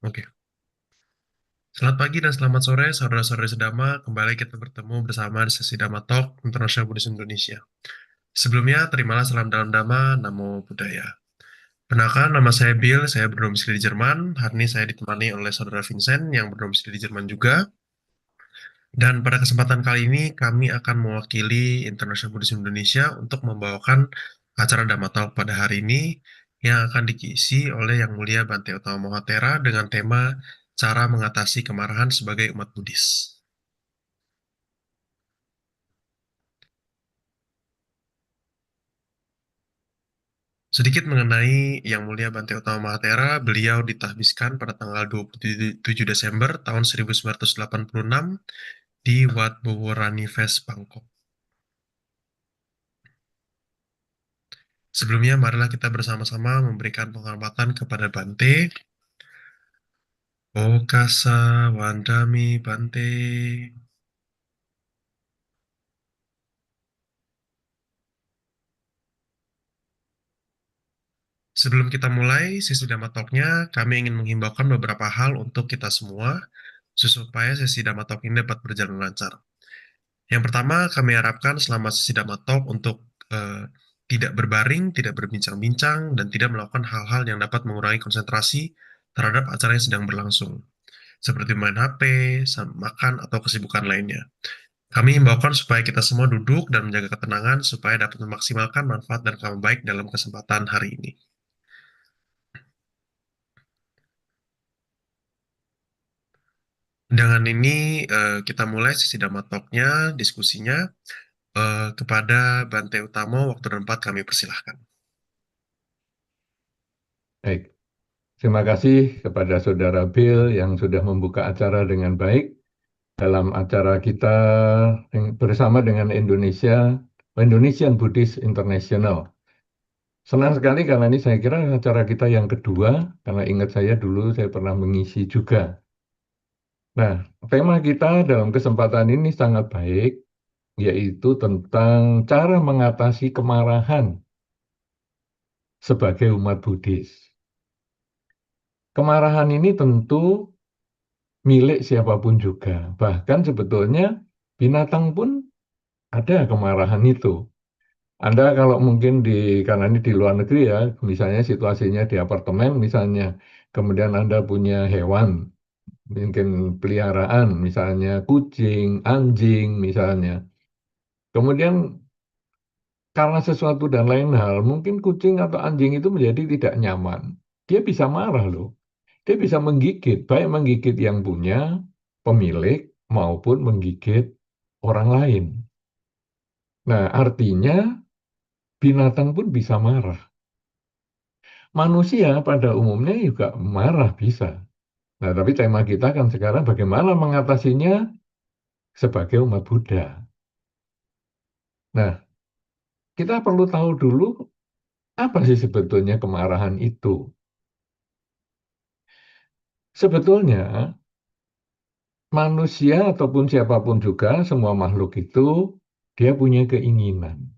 Oke. Selamat pagi dan selamat sore, saudara-saudari sedama. Kembali kita bertemu bersama di sesi Dhamma Talk International Buddhist Indonesia. Sebelumnya, terimalah salam dalam Dhamma, Namo Buddhaya. Perkenalkan, nama saya Bill, saya berdomisili di Jerman. Hari ini saya ditemani oleh saudara Vincent yang berdomisili di Jerman juga. Dan pada kesempatan kali ini, kami akan mewakili International Buddhist Indonesia untuk membawakan acara Dhamma Talk pada hari ini yang akan diisi oleh Yang Mulia Bante Utama Mohatera dengan tema cara mengatasi kemarahan sebagai umat Buddhis. Sedikit mengenai Yang Mulia Bante Utama Mahatera, beliau ditahbiskan pada tanggal 27 Desember tahun 1986 di Wat Boworani Fest, Bangkok. Sebelumnya, marilah kita bersama-sama memberikan penghormatan kepada Bante. Okasa Wandami Bante. Sebelum kita mulai sesi Dhamma Talk-nya, kami ingin menghimbaukan beberapa hal untuk kita semua, supaya sesi Dhamma Talk ini dapat berjalan lancar. Yang pertama, kami harapkan selama sesi Dhamma Talk untuk tidak berbaring, tidak berbincang-bincang, dan tidak melakukan hal-hal yang dapat mengurangi konsentrasi terhadap acara yang sedang berlangsung, seperti main HP, makan, atau kesibukan lainnya. Kami himbaukan supaya kita semua duduk dan menjaga ketenangan supaya dapat memaksimalkan manfaat dan kabar baik dalam kesempatan hari ini. Dengan ini kita mulai sesi Dhamma Talk-nya, diskusinya. Kepada Bante Utamo, waktu dan tempat kami persilahkan. Baik, terima kasih kepada Saudara Bill yang sudah membuka acara dengan baik dalam acara kita bersama dengan Indonesian Buddhist International. Senang sekali karena ini saya kira acara kita yang kedua, karena ingat saya dulu saya pernah mengisi juga. Nah, tema kita dalam kesempatan ini sangat baik, yaitu tentang cara mengatasi kemarahan sebagai umat Buddhis. Kemarahan ini tentu milik siapapun juga. Bahkan sebetulnya binatang pun ada kemarahan itu. Anda kalau mungkin karena ini di luar negeri ya, misalnya situasinya di apartemen misalnya, kemudian Anda punya hewan, mungkin peliharaan, misalnya kucing, anjing misalnya. Kemudian karena sesuatu dan lain hal, mungkin kucing atau anjing itu menjadi tidak nyaman. Dia bisa marah loh. Dia bisa menggigit, baik menggigit yang punya pemilik maupun menggigit orang lain. Nah, artinya binatang pun bisa marah. Manusia pada umumnya juga marah bisa. Nah, tapi tema kita kan sekarang bagaimana mengatasinya sebagai umat Buddha. Nah, kita perlu tahu dulu apa sih sebetulnya kemarahan itu. Sebetulnya manusia ataupun siapapun juga, semua makhluk itu dia punya keinginan.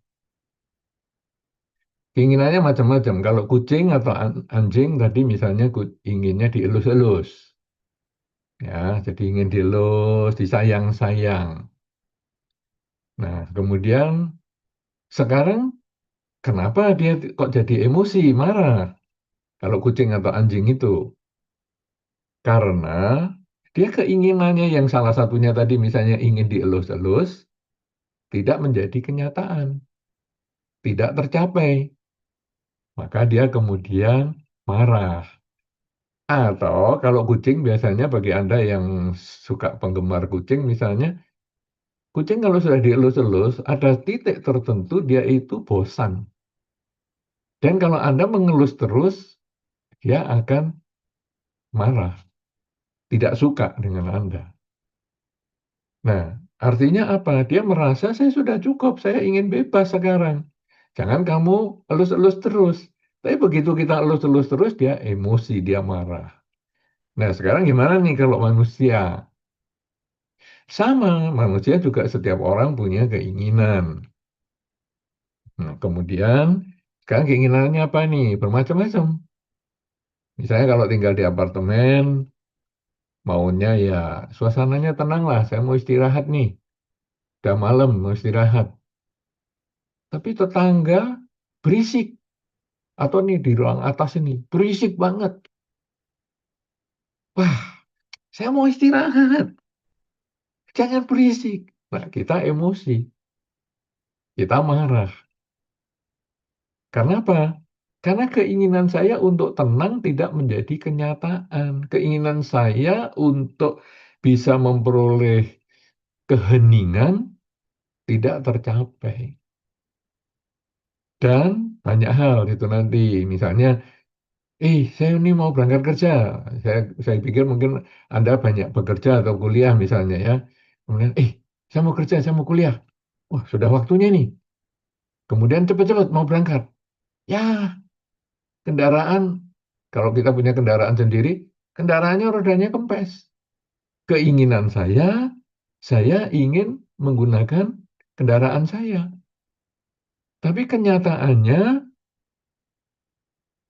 Keinginannya macam-macam. Kalau kucing atau anjing tadi misalnya inginnya dielus-elus. Ya, jadi ingin dielus, disayang-sayang. Nah, kemudian sekarang kenapa dia kok jadi emosi, marah? Kalau kucing atau anjing itu. Karena dia keinginannya yang salah satunya tadi misalnya ingin dielus-elus, tidak menjadi kenyataan, tidak tercapai. Maka dia kemudian marah. Atau kalau kucing biasanya bagi Anda yang suka penggemar kucing misalnya, kucing kalau sudah dielus-elus, ada titik tertentu dia itu bosan. Dan kalau Anda mengelus terus, dia akan marah, tidak suka dengan Anda. Nah, artinya apa? Dia merasa saya sudah cukup, saya ingin bebas sekarang. Jangan kamu elus-elus terus. Tapi begitu kita elus-elus terus, dia emosi, dia marah. Nah, sekarang gimana nih kalau manusia? Sama, manusia juga setiap orang punya keinginan. Nah, kemudian sekarang keinginannya apa nih? Bermacam-macam. Misalnya kalau tinggal di apartemen, Maunya ya suasananya tenang lah, saya mau istirahat nih, udah malam mau istirahat. Tapi tetangga berisik, atau nih di ruang atas ini berisik banget. Wah, saya mau istirahat, jangan berisik. Nah, kita emosi, kita marah. Karena apa? Karena keinginan saya untuk tenang tidak menjadi kenyataan. Keinginan saya untuk bisa memperoleh keheningan tidak tercapai. Dan banyak hal itu nanti. Misalnya, saya ini mau berangkat kerja. Saya pikir mungkin Anda banyak bekerja atau kuliah misalnya ya. Kemudian, saya mau kerja, saya mau kuliah. Wah, sudah waktunya nih. Kemudian cepat-cepat mau berangkat. Ya, kendaraan, kalau kita punya kendaraan sendiri, kendaraannya rodanya kempes. Keinginan saya ingin menggunakan kendaraan saya. Tapi kenyataannya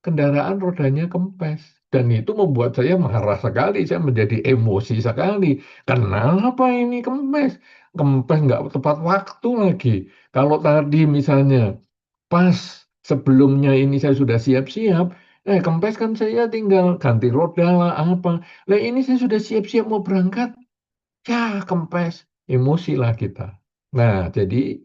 kendaraan rodanya kempes. Dan itu membuat saya marah sekali, saya menjadi emosi sekali. Kenapa ini kempes? Kempes nggak tepat waktu lagi. Kalau tadi misalnya pas sebelumnya ini saya sudah siap-siap, kempes kan saya tinggal ganti roda lah apa. Lah ini saya sudah siap-siap mau berangkat, ya kempes, emosilah kita. Nah, jadi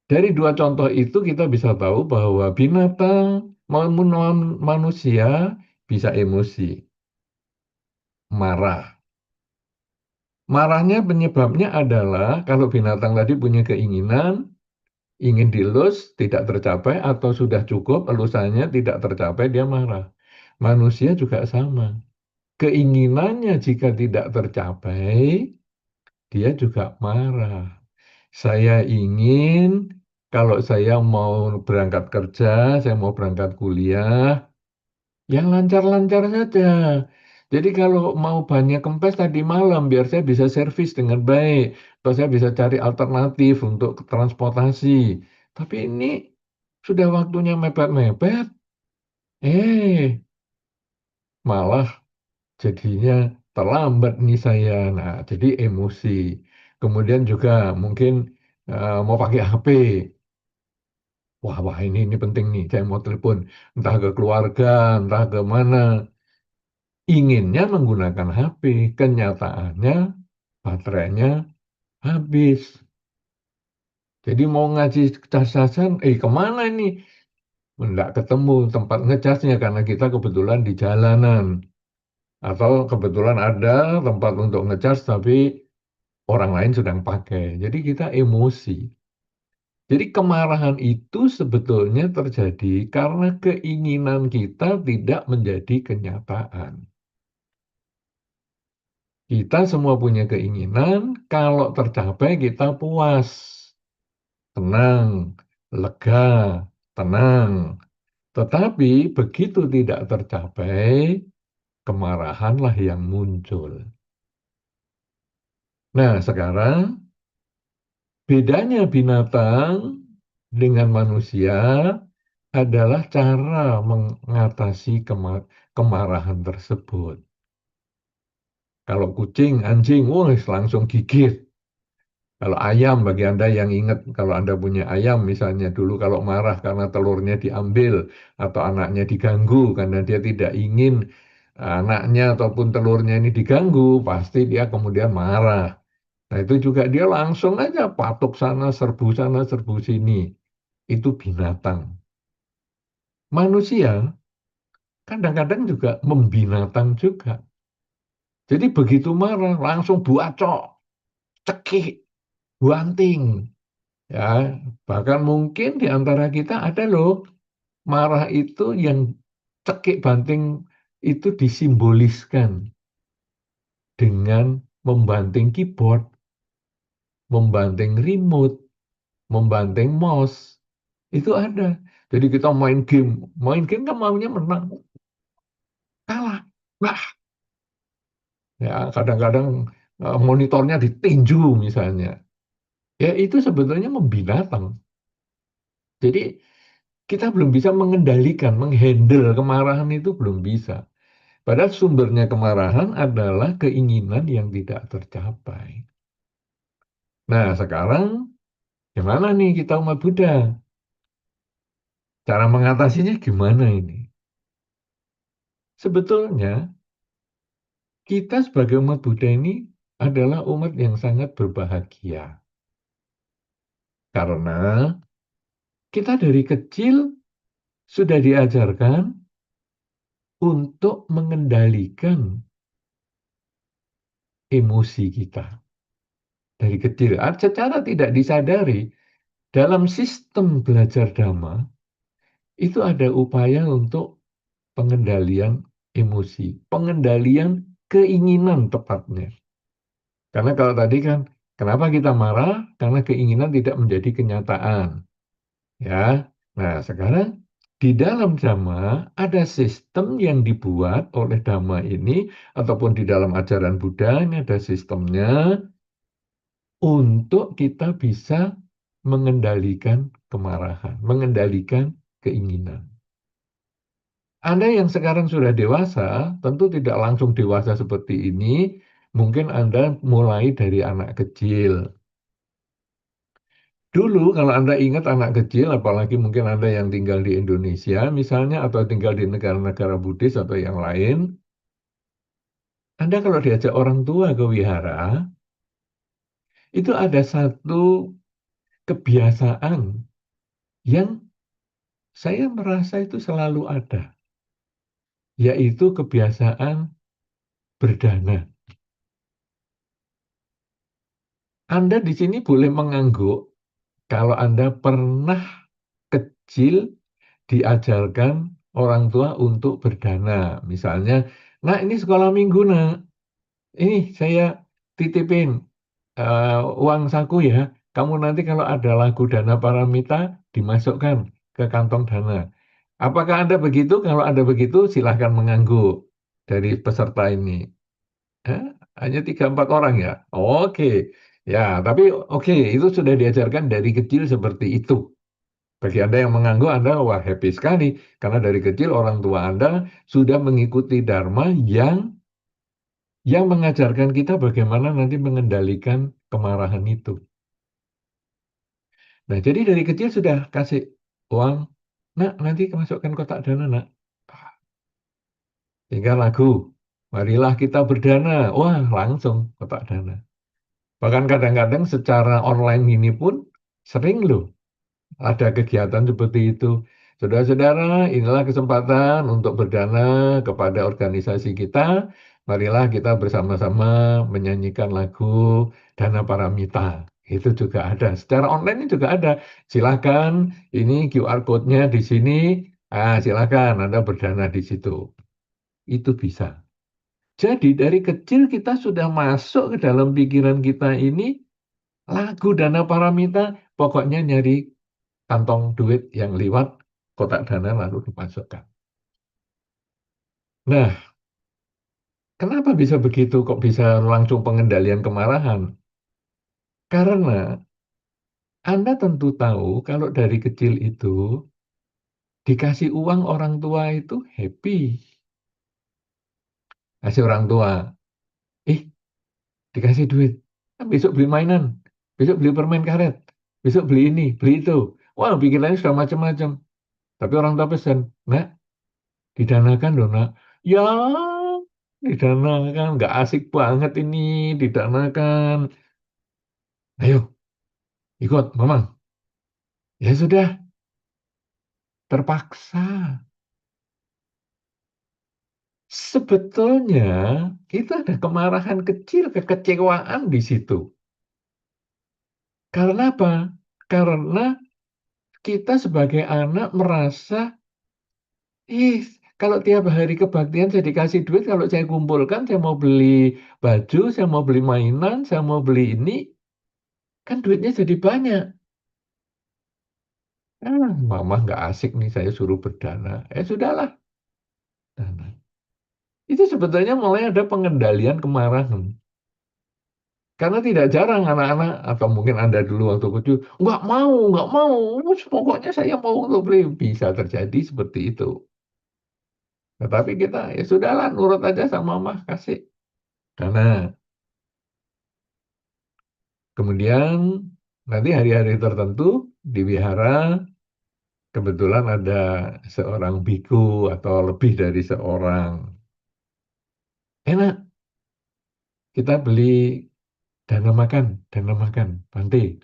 dari dua contoh itu kita bisa tahu bahwa binatang maupun manusia bisa emosi, marah. Marahnya penyebabnya adalah kalau binatang tadi punya keinginan, ingin dilus, tidak tercapai, atau sudah cukup, elusannya tidak tercapai, dia marah. Manusia juga sama. Keinginannya jika tidak tercapai, dia juga marah. Saya ingin kalau saya mau berangkat kerja, saya mau berangkat kuliah, yang lancar-lancar saja. Jadi kalau mau banyak kempes tadi malam, biar saya bisa servis dengan baik, atau saya bisa cari alternatif untuk transportasi. Tapi ini sudah waktunya mepet-mepet, eh malah jadinya terlambat nih saya. Nah, jadi emosi. Kemudian juga mungkin mau pakai HP. Wah, wah ini penting nih, saya mau telepon entah ke keluarga, entah ke mana. Inginnya menggunakan HP, kenyataannya baterainya habis. Jadi mau ngaji cas-casan, kemana ini? Nggak ketemu tempat ngecasnya karena kita kebetulan di jalanan. Atau kebetulan ada tempat untuk ngecas tapi orang lain sedang pakai. Jadi kita emosi. Jadi kemarahan itu sebetulnya terjadi karena keinginan kita tidak menjadi kenyataan. Kita semua punya keinginan, kalau tercapai kita puas, tenang, lega, tenang. Tetapi begitu tidak tercapai, kemarahanlah yang muncul. Nah, sekarang bedanya binatang dengan manusia adalah cara mengatasi kemarahan tersebut. Kalau kucing, anjing, wah langsung gigit. Kalau ayam, bagi Anda yang ingat, kalau Anda punya ayam, misalnya dulu kalau marah karena telurnya diambil atau anaknya diganggu karena dia tidak ingin anaknya ataupun telurnya ini diganggu, pasti dia kemudian marah. Nah itu juga dia langsung aja patuk sana, serbu sini. Itu binatang. Manusia kadang-kadang juga membinatang juga. Jadi begitu marah, langsung buacok, cekik, buanting. Ya, bahkan mungkin di antara kita ada loh, marah itu yang cekik banting itu disimboliskan dengan membanting keyboard, membanting remote, membanting mouse. Itu ada. Jadi kita main game kan maunya menang, kalah. Wah, ya kadang-kadang monitornya ditinju misalnya. Ya itu sebetulnya membinatang. Jadi kita belum bisa mengendalikan, menghandle kemarahan itu belum bisa. Padahal sumbernya kemarahan adalah keinginan yang tidak tercapai. Nah, sekarang gimana nih kita umat Buddha? Cara mengatasinya gimana ini? Sebetulnya kita sebagai umat Buddha ini adalah umat yang sangat berbahagia. Karena kita dari kecil sudah diajarkan untuk mengendalikan emosi kita. Dari kecil, secara tidak disadari, dalam sistem belajar Dhamma, itu ada upaya untuk pengendalian emosi, pengendalian keinginan tepatnya. Karena kalau tadi kan, kenapa kita marah? Karena keinginan tidak menjadi kenyataan. Ya, nah sekarang di dalam Dhamma ada sistem yang dibuat oleh Dhamma ini, ataupun di dalam ajaran Buddha ini ada sistemnya untuk kita bisa mengendalikan kemarahan, mengendalikan keinginan. Anda yang sekarang sudah dewasa, tentu tidak langsung dewasa seperti ini. Mungkin Anda mulai dari anak kecil. Dulu kalau Anda ingat anak kecil, apalagi mungkin Anda yang tinggal di Indonesia misalnya, atau tinggal di negara-negara Buddhis atau yang lain, Anda kalau diajak orang tua ke wihara, itu ada satu kebiasaan yang saya merasa itu selalu ada, yaitu kebiasaan berdana. Anda di sini boleh mengangguk kalau Anda pernah kecil diajarkan orang tua untuk berdana. Misalnya, nah ini sekolah minggu, nak. Ini saya titipin uang saku ya. Kamu nanti kalau ada lagu Dana Paramita, dimasukkan ke kantong dana. Apakah Anda begitu? Kalau Anda begitu, silahkan mengangguk dari peserta ini. Eh, hanya 3-4 orang ya? Oke. Ya, tapi oke, itu sudah diajarkan dari kecil seperti itu. Bagi Anda yang mengangguk, Anda wah happy sekali. Karena dari kecil orang tua Anda sudah mengikuti Dharma yang mengajarkan kita bagaimana nanti mengendalikan kemarahan itu. Nah, jadi dari kecil sudah kasih uang, nak nanti masukkan kotak dana, nak. Tinggal lagu, marilah kita berdana. Wah, langsung kotak dana. Bahkan kadang-kadang secara online ini pun sering loh ada kegiatan seperti itu. Saudara-saudara, inilah kesempatan untuk berdana kepada organisasi kita. Marilah kita bersama-sama menyanyikan lagu Dana Paramita. Itu juga ada. Secara online ini juga ada. Silakan, ini QR code-nya di sini. Silakan Anda berdana di situ. Itu bisa. Jadi dari kecil kita sudah masuk ke dalam pikiran kita ini lagu Dana Paramita, pokoknya nyari kantong duit yang liwat kotak dana lalu dimasukkan. Nah, kenapa bisa begitu? Kok bisa langsung pengendalian kemarahan? Karena Anda tentu tahu kalau dari kecil itu dikasih uang orang tua itu happy. Kasih orang tua, eh dikasih duit, besok beli mainan, besok beli permen karet, besok beli ini, beli itu. Wah, pikirannya sudah macam-macam. Tapi orang tua pesan, nak, didanakan loh, nak. Ya, didanakan. Nggak asik banget ini, didanakan. Ayo, ikut, Mamang. Ya sudah, terpaksa. Sebetulnya, itu ada kemarahan kecil, kekecewaan di situ. Karena apa? Karena kita sebagai anak merasa, ih, kalau tiap hari kebaktian saya dikasih duit, kalau saya kumpulkan, saya mau beli baju, saya mau beli mainan, saya mau beli ini, kan duitnya jadi banyak. Mama nggak asik nih, saya suruh berdana. Sudahlah. Dana. Itu sebetulnya mulai ada pengendalian kemarahan. Karena tidak jarang anak-anak, atau mungkin Anda dulu waktu kecil, nggak mau, pokoknya saya mau untuk beli. Bisa terjadi seperti itu. Tetapi kita ya sudahlah nurut aja sama mama kasih dana. Kemudian nanti hari-hari tertentu di wihara kebetulan ada seorang biku atau lebih dari seorang. Enak, kita beli dana makan, Bante.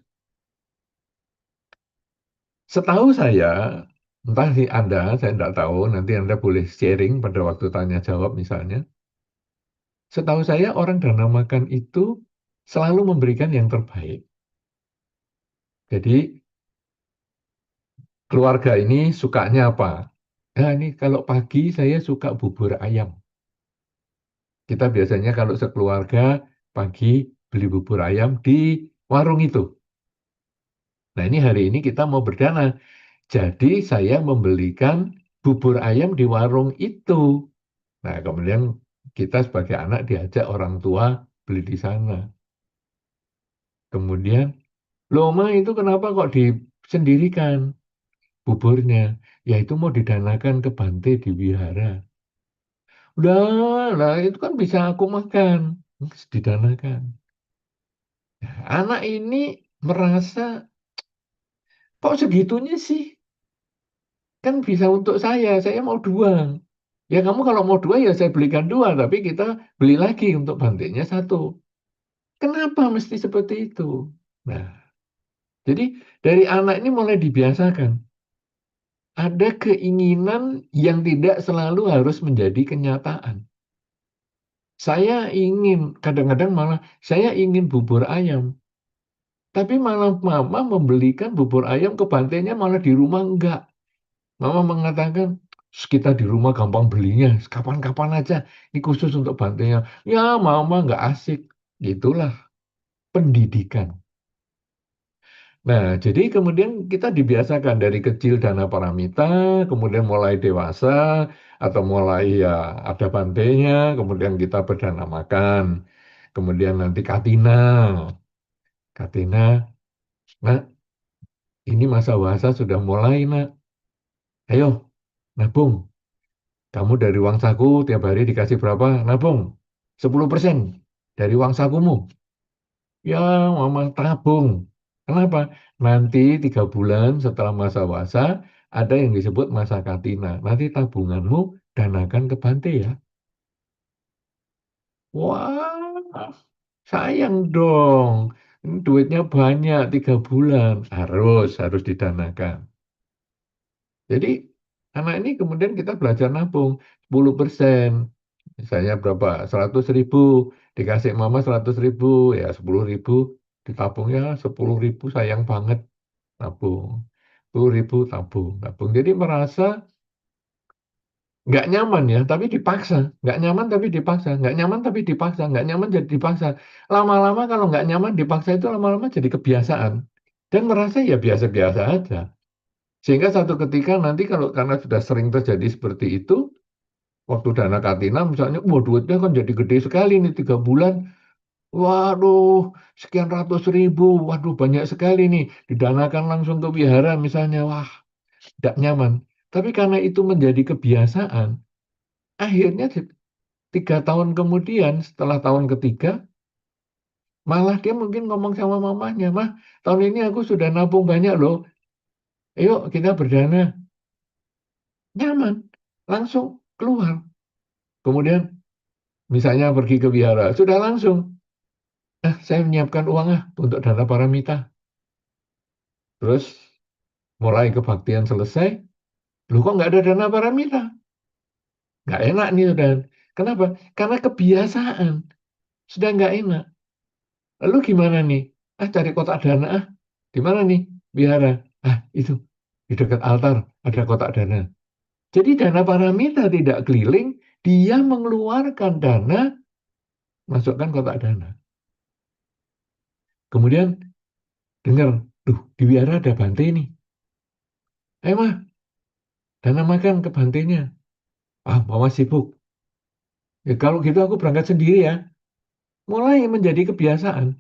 Setahu saya, entah si Anda, saya tidak tahu, nanti Anda boleh sharing pada waktu tanya jawab misalnya. Setahu saya orang dana makan itu selalu memberikan yang terbaik. Jadi keluarga ini sukanya apa? Nah, ini kalau pagi saya suka bubur ayam. Kita biasanya kalau sekeluarga pagi beli bubur ayam di warung itu. Nah, ini hari ini kita mau berdana. Jadi saya membelikan bubur ayam di warung itu. Nah, kemudian kita sebagai anak diajak orang tua beli di sana. Kemudian, loh Ma itu kenapa kok disendirikan buburnya? Ya itu mau didanakan ke Bante di wihara. Udah, lah itu kan bisa aku makan. Didanakan. Anak ini merasa, kok segitunya sih? Kan bisa untuk saya mau dua. Ya kamu kalau mau dua ya saya belikan dua, tapi kita beli lagi untuk Bantenya satu. Kenapa mesti seperti itu? Nah, jadi dari anak ini mulai dibiasakan. Ada keinginan yang tidak selalu harus menjadi kenyataan. Saya ingin, kadang-kadang malah saya ingin bubur ayam. Tapi malah mama membelikan bubur ayam ke bantenya malah di rumah enggak. Mama mengatakan, kita di rumah gampang belinya, kapan-kapan aja. Ini khusus untuk bantenya. Ya mama enggak asik. Gitulah pendidikan. Nah, jadi kemudian kita dibiasakan dari kecil dana paramita, kemudian mulai dewasa, atau mulai ya ada bantenya, kemudian kita berdana makan, kemudian nanti katina. Katina, nah ini masa puasa sudah mulai nak, ayo nabung. Kamu dari uang saku tiap hari dikasih berapa? Nabung 10% dari uang sakumu. Ya, mama tabung. Kenapa? Nanti 3 bulan setelah masa puasa ada yang disebut masa katina. Nanti tabunganmu danakan ke Bante ya. Wah, sayang dong. Ini duitnya banyak 3 bulan. Harus didanakan. Jadi anak ini kemudian kita belajar nabung 10%. Misalnya berapa? 100.000 dikasih mama 100.000 ya 10.000 ditabung ya 10.000 sayang banget tabung 10.000 tabung. Jadi merasa nggak nyaman ya tapi dipaksa nggak nyaman tapi dipaksa nggak nyaman tapi dipaksa nggak nyaman jadi dipaksa lama-lama kalau nggak nyaman dipaksa itu lama-lama jadi kebiasaan dan merasa ya biasa-biasa aja sehingga satu ketika nanti kalau karena sudah sering terjadi seperti itu waktu dana katina misalnya, wah duitnya kan jadi gede sekali nih 3 bulan. Waduh, sekian ratus ribu. Waduh, banyak sekali nih. Didanakan langsung ke wihara misalnya. Wah, tidak nyaman. Tapi karena itu menjadi kebiasaan, akhirnya 3 tahun kemudian, setelah tahun ketiga, malah dia mungkin ngomong sama mamanya, Mah, tahun ini aku sudah nabung banyak loh. Ayo kita berdana. Nyaman. Langsung keluar. Kemudian misalnya pergi ke wihara. Sudah langsung. Saya menyiapkan uang untuk dana paramita. Terus mulai kebaktian selesai, lu kok nggak ada dana paramita? Nggak enak nih udah. Kenapa? Karena kebiasaan. Sudah nggak enak. Lalu gimana nih? Cari kotak dana Di mana nih? Biara. Itu. Di dekat altar ada kotak dana. Jadi dana paramita tidak keliling, dia mengeluarkan dana, masukkan kotak dana. Kemudian dengar, tuh di biara ada Bante nih. Mah, dana makan ke Bantenya. Mama sibuk. Ya, kalau gitu aku berangkat sendiri ya. Mulai menjadi kebiasaan,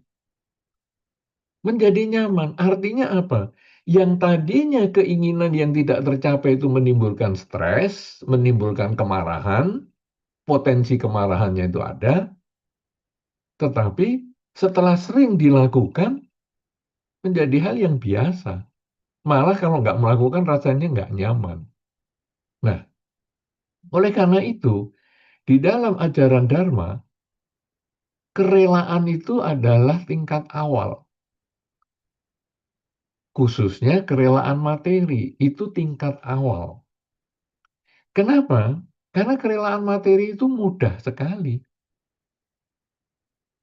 menjadi nyaman. Artinya apa? Yang tadinya keinginan yang tidak tercapai itu menimbulkan stres, menimbulkan kemarahan, potensi kemarahannya itu ada, tetapi setelah sering dilakukan menjadi hal yang biasa. Malah kalau nggak melakukan rasanya nggak nyaman. Nah, oleh karena itu, di dalam ajaran Dharma, kerelaan itu adalah tingkat awal. Khususnya kerelaan materi, itu tingkat awal. Kenapa? Karena kerelaan materi itu mudah sekali.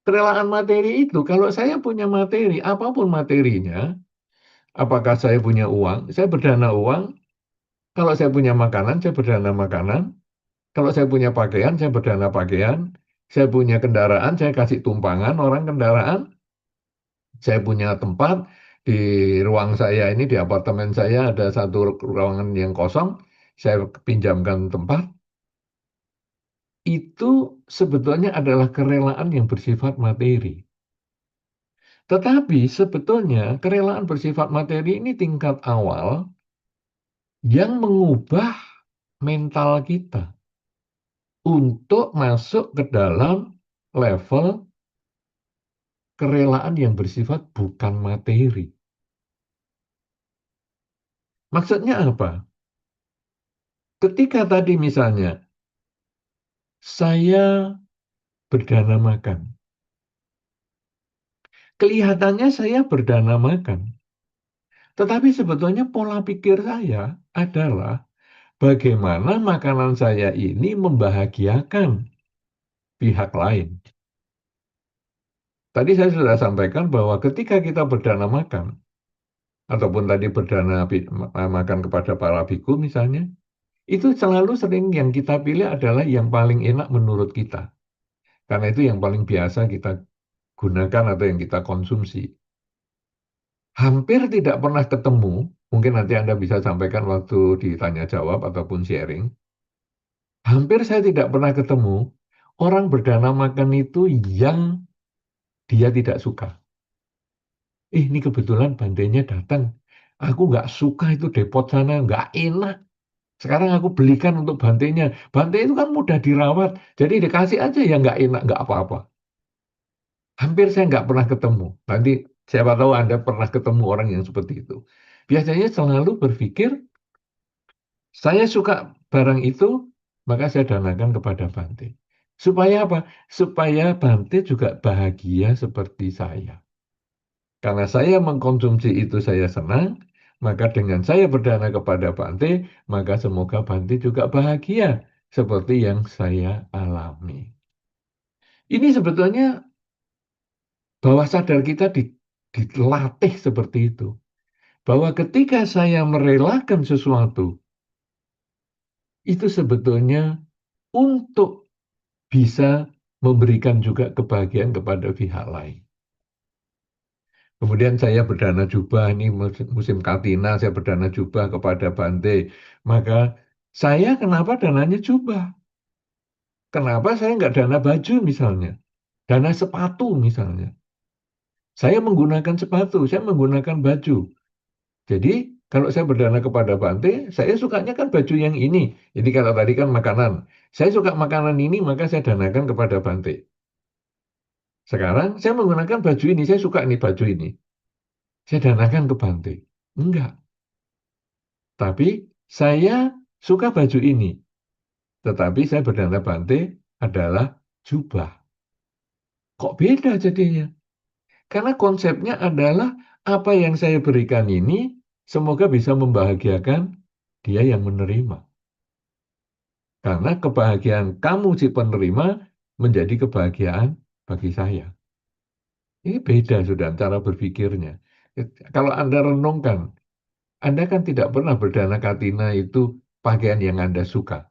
Kerelaan materi itu, kalau saya punya materi, apapun materinya, apakah saya punya uang, saya berdana uang, kalau saya punya makanan, saya berdana makanan, kalau saya punya pakaian, saya berdana pakaian, saya punya kendaraan, saya kasih tumpangan orang kendaraan, saya punya tempat, di ruang saya ini, di apartemen saya ada satu ruangan yang kosong, saya pinjamkan tempat, itu sebetulnya adalah kerelaan yang bersifat materi. Tetapi sebetulnya kerelaan bersifat materi ini tingkat awal yang mengubah mental kita untuk masuk ke dalam level kerelaan yang bersifat bukan materi. Maksudnya apa? Ketika tadi misalnya saya berdana makan, kelihatannya saya berdana makan, tetapi sebetulnya pola pikir saya adalah bagaimana makanan saya ini membahagiakan pihak lain. Tadi saya sudah sampaikan bahwa ketika kita berdana makan, ataupun tadi berdana makan kepada para biku misalnya, itu selalu sering yang kita pilih adalah yang paling enak menurut kita. Karena itu yang paling biasa kita gunakan atau yang kita konsumsi. Hampir tidak pernah ketemu, mungkin nanti Anda bisa sampaikan waktu ditanya jawab ataupun sharing, hampir saya tidak pernah ketemu orang berdana makan itu yang dia tidak suka. Ini kebetulan bandenya datang. Aku nggak suka itu depot sana, nggak enak. Sekarang aku belikan untuk bantenya. Bante itu kan mudah dirawat. Jadi dikasih aja ya nggak enak, nggak apa-apa. Hampir saya nggak pernah ketemu. Nanti siapa tahu Anda pernah ketemu orang yang seperti itu. Biasanya selalu berpikir, saya suka barang itu, maka saya danakan kepada Bante. Supaya apa? Supaya Bante juga bahagia seperti saya. Karena saya mengkonsumsi itu saya senang, maka dengan saya berdana kepada Bante, maka semoga Bante juga bahagia seperti yang saya alami. Ini sebetulnya bawah sadar kita dilatih seperti itu. Bahwa ketika saya merelakan sesuatu, itu sebetulnya untuk bisa memberikan juga kebahagiaan kepada pihak lain. Kemudian saya berdana jubah, ini musim Katina, saya berdana jubah kepada Bante. Maka saya kenapa dananya jubah? Kenapa saya nggak dana baju misalnya? Dana sepatu misalnya. Saya menggunakan sepatu, saya menggunakan baju. Jadi kalau saya berdana kepada Bante, saya sukanya kan baju yang ini. Jadi kalau tadi kan makanan. Saya suka makanan ini, maka saya danakan kepada Bante. Sekarang saya menggunakan baju ini, saya suka nih baju ini. Saya danakan ke Bante. Enggak. Tapi saya suka baju ini. Tetapi saya berdana Bante adalah jubah. Kok beda jadinya? Karena konsepnya adalah apa yang saya berikan ini semoga bisa membahagiakan dia yang menerima. Karena kebahagiaan kamu si penerima menjadi kebahagiaan bagi saya. Ini beda sudah cara berpikirnya. Kalau Anda renungkan, Anda kan tidak pernah berdana katina itu pakaian yang Anda suka.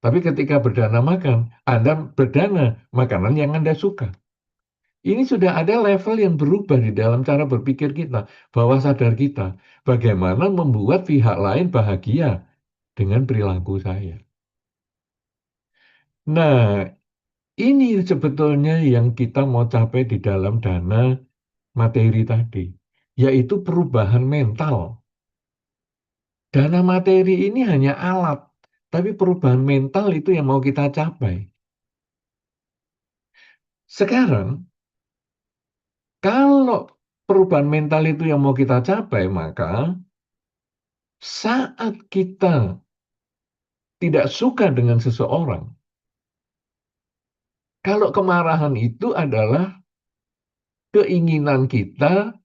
Tapi ketika berdana makan, Anda berdana makanan yang Anda suka. Ini sudah ada level yang berubah di dalam cara berpikir kita, bawah sadar kita. Bagaimana membuat pihak lain bahagia dengan perilaku saya. Nah, ini sebetulnya yang kita mau capai di dalam dana materi tadi. yaitu perubahan mental. Dana materi ini hanya alat, tapi perubahan mental itu yang mau kita capai. Sekarang, kalau perubahan mental itu yang mau kita capai, maka saat kita tidak suka dengan seseorang, kalau kemarahan itu adalah keinginan kita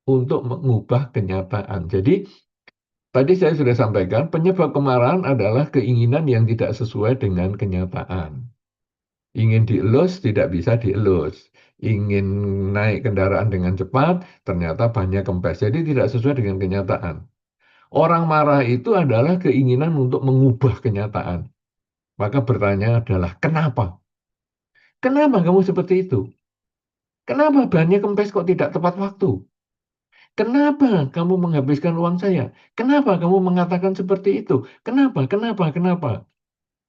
untuk mengubah kenyataan. Jadi, tadi saya sudah sampaikan, penyebab kemarahan adalah keinginan yang tidak sesuai dengan kenyataan. Ingin dielus, tidak bisa dielus. Ingin naik kendaraan dengan cepat, ternyata banyak kempes. Jadi tidak sesuai dengan kenyataan. Orang marah itu adalah keinginan untuk mengubah kenyataan. Maka bertanya adalah, kenapa? Kenapa kamu seperti itu? Kenapa banyak kempes kok tidak tepat waktu? Kenapa kamu menghabiskan uang saya? Kenapa kamu mengatakan seperti itu? Kenapa? Kenapa? Kenapa?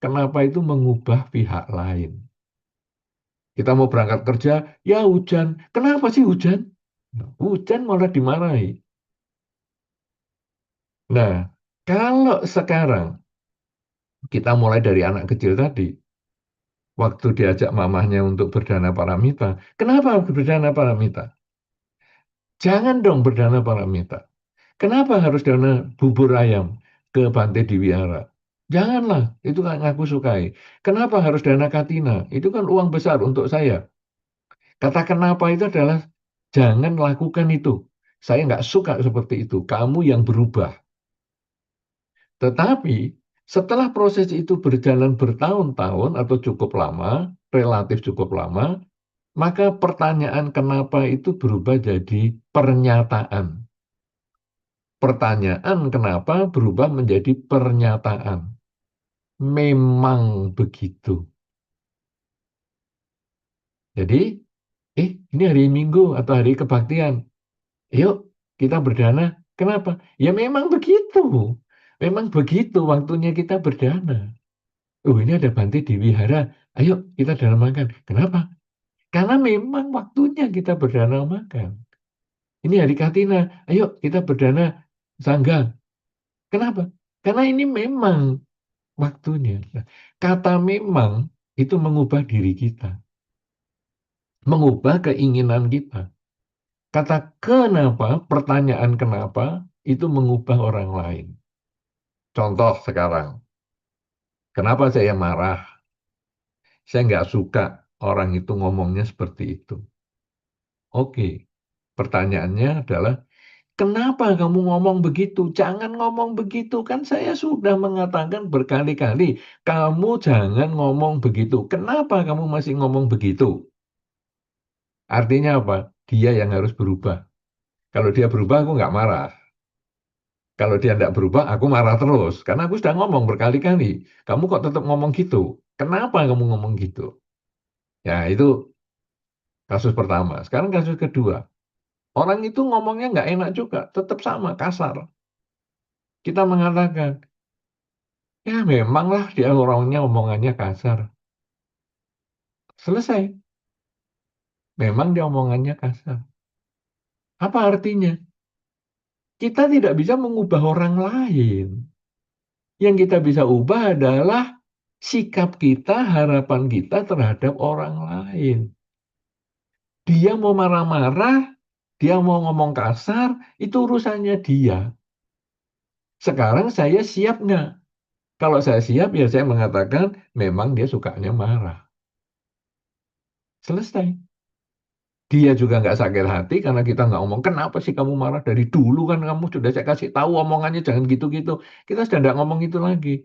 Kenapa itu mengubah pihak lain? Kita mau berangkat kerja, ya hujan. Kenapa sih hujan? Hujan malah dimarahi. Nah, kalau sekarang kita mulai dari anak kecil tadi, waktu diajak mamahnya untuk berdana paramita, kenapa berdana paramita? Jangan dong berdana paramita. Kenapa harus dana bubur ayam ke Bante Diwiara? Janganlah, itu kan aku sukai. Kenapa harus dana Katina? Itu kan uang besar untuk saya. Kata kenapa itu adalah jangan lakukan itu. Saya nggak suka seperti itu. Kamu yang berubah. Tetapi setelah proses itu berjalan bertahun-tahun atau cukup lama, relatif cukup lama, maka pertanyaan kenapa itu berubah jadi pernyataan. Pertanyaan kenapa berubah menjadi pernyataan. Memang begitu. Jadi, ini hari Minggu atau hari kebaktian. Yuk, kita berdana. Kenapa? Ya memang begitu. Memang begitu waktunya kita berdana. Oh, ini ada Bante di wihara. Ayo, kita dana makan. Kenapa? Karena memang waktunya kita berdana makan. Ini hari Katina. Ayo, kita berdana sangga. Kenapa? Karena ini memang waktunya. Nah, kata memang itu mengubah diri kita. Mengubah keinginan kita. Kata kenapa, pertanyaan kenapa, itu mengubah orang lain. Contoh sekarang, kenapa saya marah? Saya nggak suka orang itu ngomongnya seperti itu. Oke, pertanyaannya adalah, kenapa kamu ngomong begitu? Jangan ngomong begitu, kan saya sudah mengatakan berkali-kali, kamu jangan ngomong begitu. Kenapa kamu masih ngomong begitu? Artinya apa? Dia yang harus berubah. Kalau dia berubah, aku nggak marah. Kalau dia tidak berubah, aku marah terus. Karena aku sudah ngomong berkali-kali. Kamu kok tetap ngomong gitu? Kenapa kamu ngomong gitu? Ya, itu kasus pertama. Sekarang kasus kedua. Orang itu ngomongnya nggak enak juga. Tetap sama, kasar. Kita mengatakan, ya memanglah dia orangnya omongannya kasar. Selesai. Memang dia omongannya kasar. Apa artinya? Kita tidak bisa mengubah orang lain. Yang kita bisa ubah adalah sikap kita, harapan kita terhadap orang lain. Dia mau marah-marah, dia mau ngomong kasar, itu urusannya dia. Sekarang saya siap nggak? Kalau saya siap, ya saya mengatakan memang dia sukanya marah. Selesai. Dia juga nggak sakit hati karena kita nggak ngomong, kenapa sih kamu marah? Dari dulu kan kamu sudah saya kasih tahu omongannya jangan gitu-gitu. Kita sudah nggak ngomong itu lagi.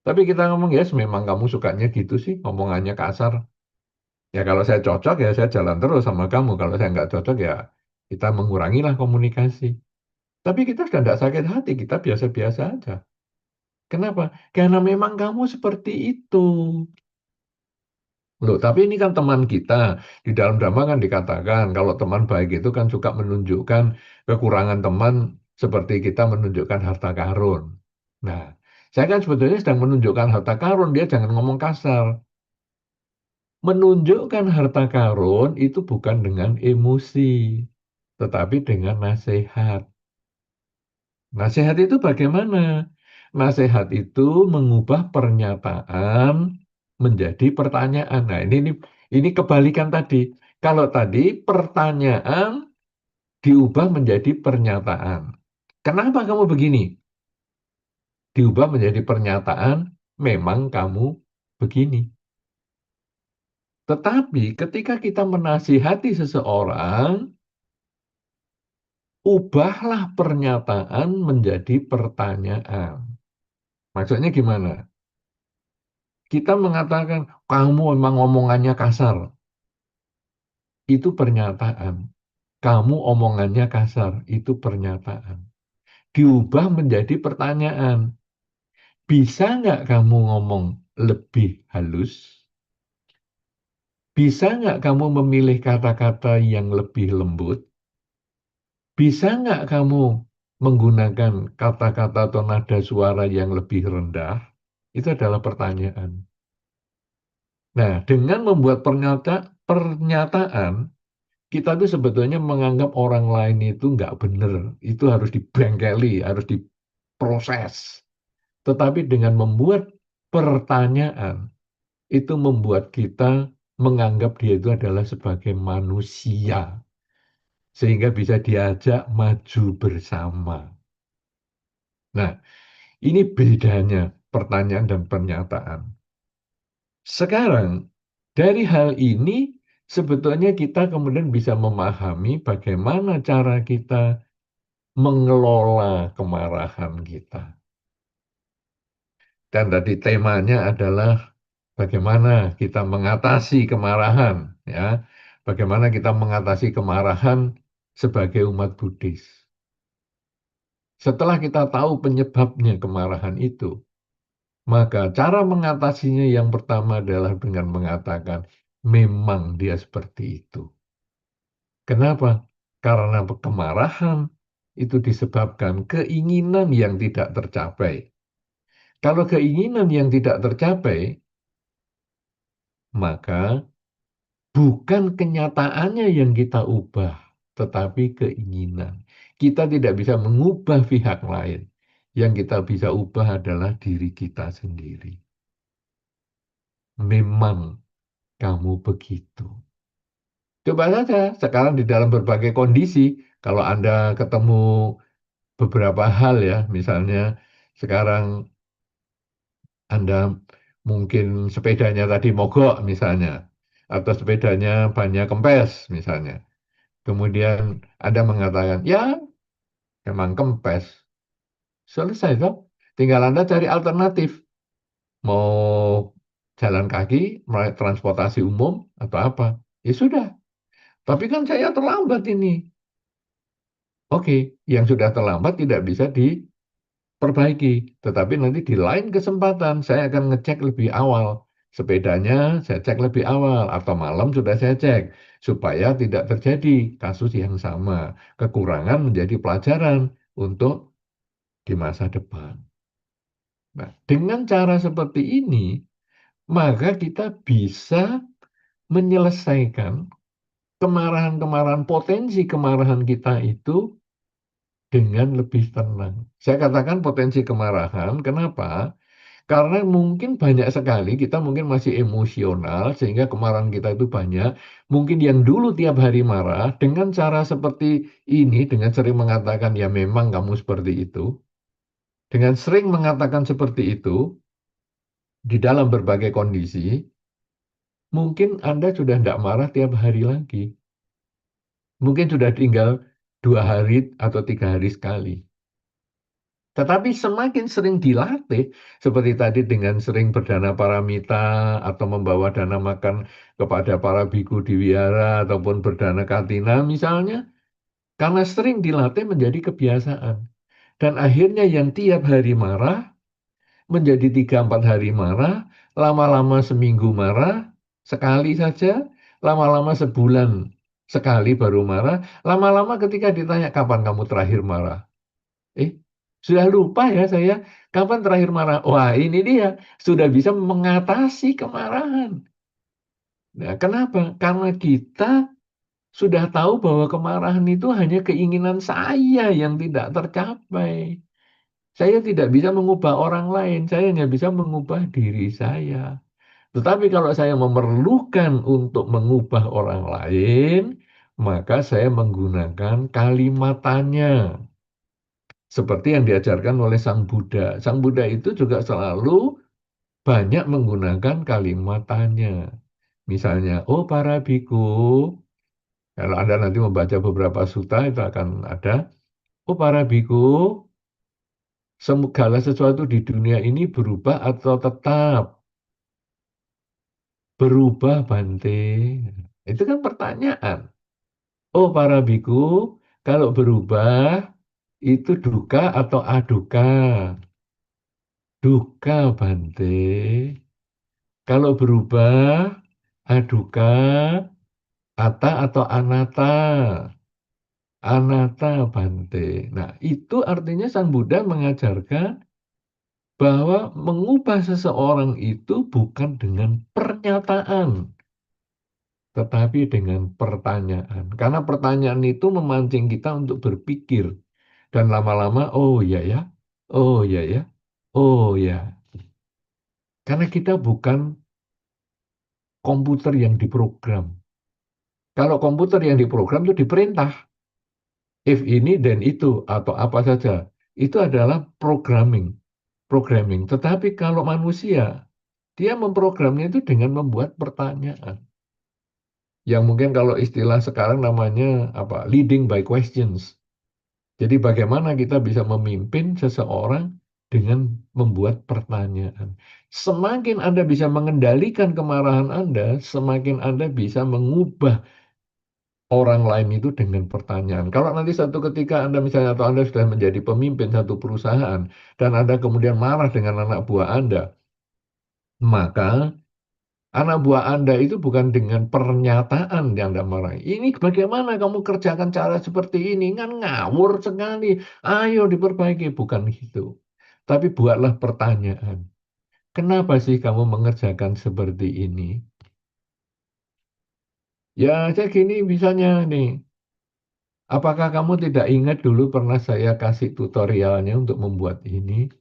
Tapi kita ngomong, ya yes, memang kamu sukanya gitu sih, omongannya kasar. Ya kalau saya cocok, ya saya jalan terus sama kamu. Kalau saya nggak cocok, ya kita mengurangilah komunikasi. Tapi kita sudah tidak sakit hati, kita biasa-biasa aja. Kenapa? Karena memang kamu seperti itu. Loh, tapi ini kan teman kita. Di dalam drama kan dikatakan, kalau teman baik itu kan suka menunjukkan kekurangan teman seperti kita menunjukkan harta karun. Nah, saya kan sebetulnya sedang menunjukkan harta karun, dia jangan ngomong kasar. Menunjukkan harta karun itu bukan dengan emosi, tetapi dengan nasihat. Nasihat itu bagaimana? Nasihat itu mengubah pernyataan menjadi pertanyaan. Nah, ini kebalikan tadi. Kalau tadi pertanyaan diubah menjadi pernyataan. Kenapa kamu begini? Diubah menjadi pernyataan, memang kamu begini. Tetapi ketika kita menasihati seseorang, ubahlah pernyataan menjadi pertanyaan. Maksudnya gimana? Kita mengatakan, kamu memang omongannya kasar. Itu pernyataan. Kamu omongannya kasar. Itu pernyataan. Diubah menjadi pertanyaan. Bisa nggak kamu ngomong lebih halus? Bisa nggak kamu memilih kata-kata yang lebih lembut? Bisa nggak kamu menggunakan kata-kata atau nada suara yang lebih rendah? Itu adalah pertanyaan. Nah, dengan membuat pernyataan, kita tuh sebetulnya menganggap orang lain itu nggak benar. Itu harus dibengkeli, harus diproses. Tetapi dengan membuat pertanyaan, itu membuat kita menganggap dia itu adalah sebagai manusia. Sehingga bisa diajak maju bersama. Nah, ini bedanya pertanyaan dan pernyataan. Sekarang, dari hal ini, sebetulnya kita kemudian bisa memahami bagaimana cara kita mengelola kemarahan kita. Dan tadi temanya adalah bagaimana kita mengatasi kemarahan, ya. Bagaimana kita mengatasi kemarahan sebagai umat Buddhis. Setelah kita tahu penyebabnya kemarahan itu, maka cara mengatasinya yang pertama adalah dengan mengatakan, memang dia seperti itu. Kenapa? Karena kemarahan itu disebabkan keinginan yang tidak tercapai. Kalau keinginan yang tidak tercapai, maka bukan kenyataannya yang kita ubah, tetapi keinginan. Kita tidak bisa mengubah pihak lain. Yang kita bisa ubah adalah diri kita sendiri. Memang kamu begitu. Coba saja sekarang di dalam berbagai kondisi, kalau Anda ketemu beberapa hal ya, misalnya sekarang Anda mungkin sepedanya tadi mogok misalnya, atau sepedanya banyak kempes misalnya. Kemudian Anda mengatakan, ya memang kempes. Selesai toh. Tinggal Anda cari alternatif. Mau jalan kaki, mau transportasi umum, atau apa. Ya sudah. Tapi kan saya terlambat ini. Oke, yang sudah terlambat tidak bisa diperbaiki. Tetapi nanti di lain kesempatan saya akan ngecek lebih awal. Sepedanya saya cek lebih awal atau malam sudah saya cek supaya tidak terjadi kasus yang sama. Kekurangan menjadi pelajaran untuk di masa depan. Nah, dengan cara seperti ini, maka kita bisa menyelesaikan kemarahan-kemarahan, potensi kemarahan kita itu dengan lebih tenang. Saya katakan potensi kemarahan, kenapa? Karena mungkin banyak sekali kita mungkin masih emosional sehingga kemarahan kita itu banyak. Mungkin yang dulu tiap hari marah dengan cara seperti ini, dengan sering mengatakan ya memang kamu seperti itu. Dengan sering mengatakan seperti itu di dalam berbagai kondisi, mungkin Anda sudah tidak marah tiap hari lagi. Mungkin sudah tinggal 2 hari atau 3 hari sekali. Tetapi semakin sering dilatih, seperti tadi dengan sering berdana paramita atau membawa dana makan kepada para biku di wihara ataupun berdana katina misalnya, karena sering dilatih menjadi kebiasaan. Dan akhirnya yang tiap hari marah, menjadi 3-4 hari marah, lama-lama seminggu marah, sekali saja, lama-lama sebulan sekali baru marah, lama-lama ketika ditanya kapan kamu terakhir marah. Sudah lupa ya saya kapan terakhir marah. Wah, ini dia sudah bisa mengatasi kemarahan. Nah, kenapa? Karena kita sudah tahu bahwa kemarahan itu hanya keinginan saya yang tidak tercapai. Saya tidak bisa mengubah orang lain, saya hanya bisa mengubah diri saya. Tetapi kalau saya memerlukan untuk mengubah orang lain, maka saya menggunakan kalimatannya. Seperti yang diajarkan oleh Sang Buddha. Sang Buddha itu juga selalu banyak menggunakan kalimatannya. Misalnya, oh para biku, kalau Anda nanti membaca beberapa sutta itu akan ada, oh para biku, segala sesuatu di dunia ini berubah atau tetap berubah Bante. Itu kan pertanyaan. Oh para biku, kalau berubah itu duka atau aduka? Duka Bante. Kalau berubah, aduka, ata atau anata? Anata Bante. Nah, itu artinya Sang Buddha mengajarkan bahwa mengubah seseorang itu bukan dengan pernyataan, tetapi dengan pertanyaan. Karena pertanyaan itu memancing kita untuk berpikir. Dan lama-lama, oh ya ya, oh ya ya, oh ya. Karena kita bukan komputer yang diprogram. Kalau komputer yang diprogram itu diperintah. If ini dan itu, atau apa saja. Itu adalah programming. Programming. Tetapi kalau manusia, dia memprogramnya itu dengan membuat pertanyaan. Yang mungkin kalau istilah sekarang namanya apa? Leading by questions. Jadi bagaimana kita bisa memimpin seseorang dengan membuat pertanyaan. Semakin Anda bisa mengendalikan kemarahan Anda, semakin Anda bisa mengubah orang lain itu dengan pertanyaan. Kalau nanti satu ketika Anda misalnya atau Anda sudah menjadi pemimpin satu perusahaan dan Anda kemudian marah dengan anak buah Anda, maka anak buah Anda itu bukan dengan pernyataan yang Anda marahi. Ini bagaimana kamu kerjakan cara seperti ini? Kan ngawur sekali. Ayo diperbaiki. Bukan gitu. Tapi buatlah pertanyaan. Kenapa sih kamu mengerjakan seperti ini? Ya, saya gini misalnya nih. Apakah kamu tidak ingat dulu pernah saya kasih tutorialnya untuk membuat ini?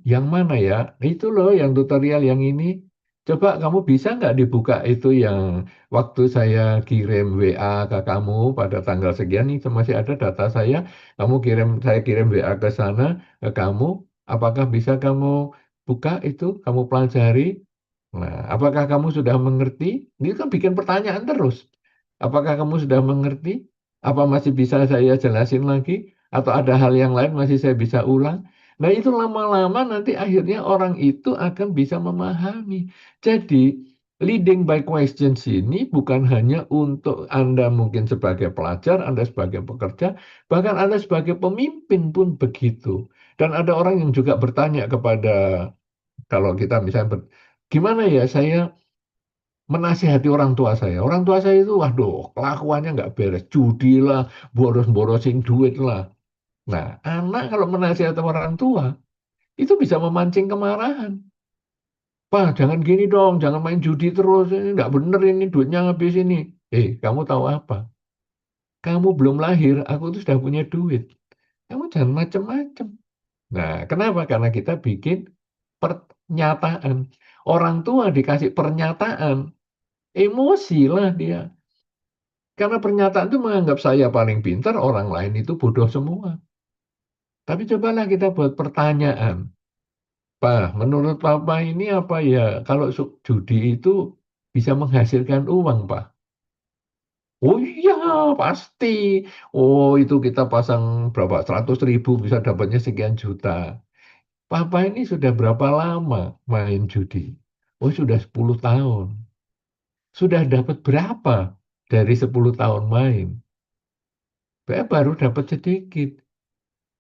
Yang mana ya? Itu loh yang tutorial yang ini. Coba kamu bisa nggak dibuka itu yang waktu saya kirim WA ke kamu pada tanggal sekian nih masih ada data saya. Saya kirim WA ke sana ke kamu. Apakah bisa kamu buka itu? Kamu pelajari? Nah, apakah kamu sudah mengerti? Ini kan bikin pertanyaan terus. Apakah kamu sudah mengerti? Apa masih bisa saya jelasin lagi? Atau ada hal yang lain masih saya bisa ulang? Nah, itu lama-lama nanti akhirnya orang itu akan bisa memahami. Jadi, leading by questions ini bukan hanya untuk Anda mungkin sebagai pelajar, Anda sebagai pekerja, bahkan Anda sebagai pemimpin pun begitu. Dan ada orang yang juga bertanya kepada, kalau kita misalnya, gimana ya saya menasihati orang tua saya. Orang tua saya itu, waduh, kelakuannya nggak beres. Judi lah, boros-borosin duit lah. Nah, anak kalau menasihati orang tua, itu bisa memancing kemarahan. Pak, jangan gini dong, jangan main judi terus. Ini nggak bener ini, duitnya habis ini. Kamu tahu apa? Kamu belum lahir, aku tuh sudah punya duit. Kamu jangan macem-macem. Nah, kenapa? Karena kita bikin pernyataan. Orang tua dikasih pernyataan, emosi lah dia. Karena pernyataan itu menganggap saya paling pintar, orang lain itu bodoh semua. Tapi cobalah kita buat pertanyaan. Pak, menurut Papa ini apa ya? Kalau judi itu bisa menghasilkan uang, Pak. Oh iya, pasti. Oh, itu kita pasang berapa? 100.000 bisa dapatnya sekian juta. Papa ini sudah berapa lama main judi? Oh, sudah 10 tahun. Sudah dapat berapa dari 10 tahun main? Saya baru dapat sedikit.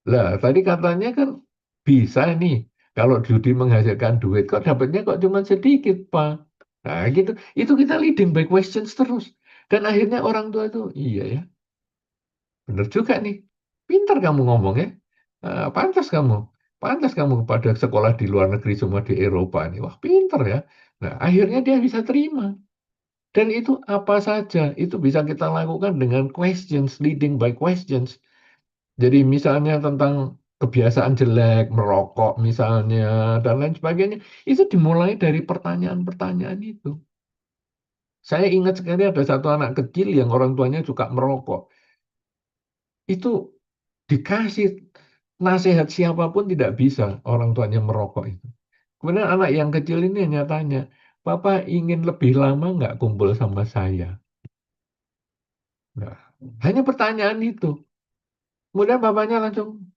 Lah, tadi katanya kan bisa nih. Kalau judi menghasilkan duit, kok dapatnya kok cuma sedikit, Pak. Nah, gitu. Itu kita leading by questions terus. Dan akhirnya orang tua itu, iya ya, benar juga nih. Pintar kamu ngomong ya. Pantas kamu. Pantas kamu pada sekolah di luar negeri, semua di Eropa nih. Wah, pintar ya. Nah, akhirnya dia bisa terima. Dan itu apa saja, itu bisa kita lakukan dengan questions, leading by questions. Jadi misalnya tentang kebiasaan jelek, merokok misalnya, dan lain sebagainya, itu dimulai dari pertanyaan-pertanyaan itu. Saya ingat sekali ada satu anak kecil yang orang tuanya suka merokok. Itu dikasih nasihat siapapun tidak bisa orang tuanya merokok itu. Kemudian anak yang kecil ini hanya tanya, Papa ingin lebih lama nggak kumpul sama saya? Nah, hanya pertanyaan itu. Kemudian bapaknya langsung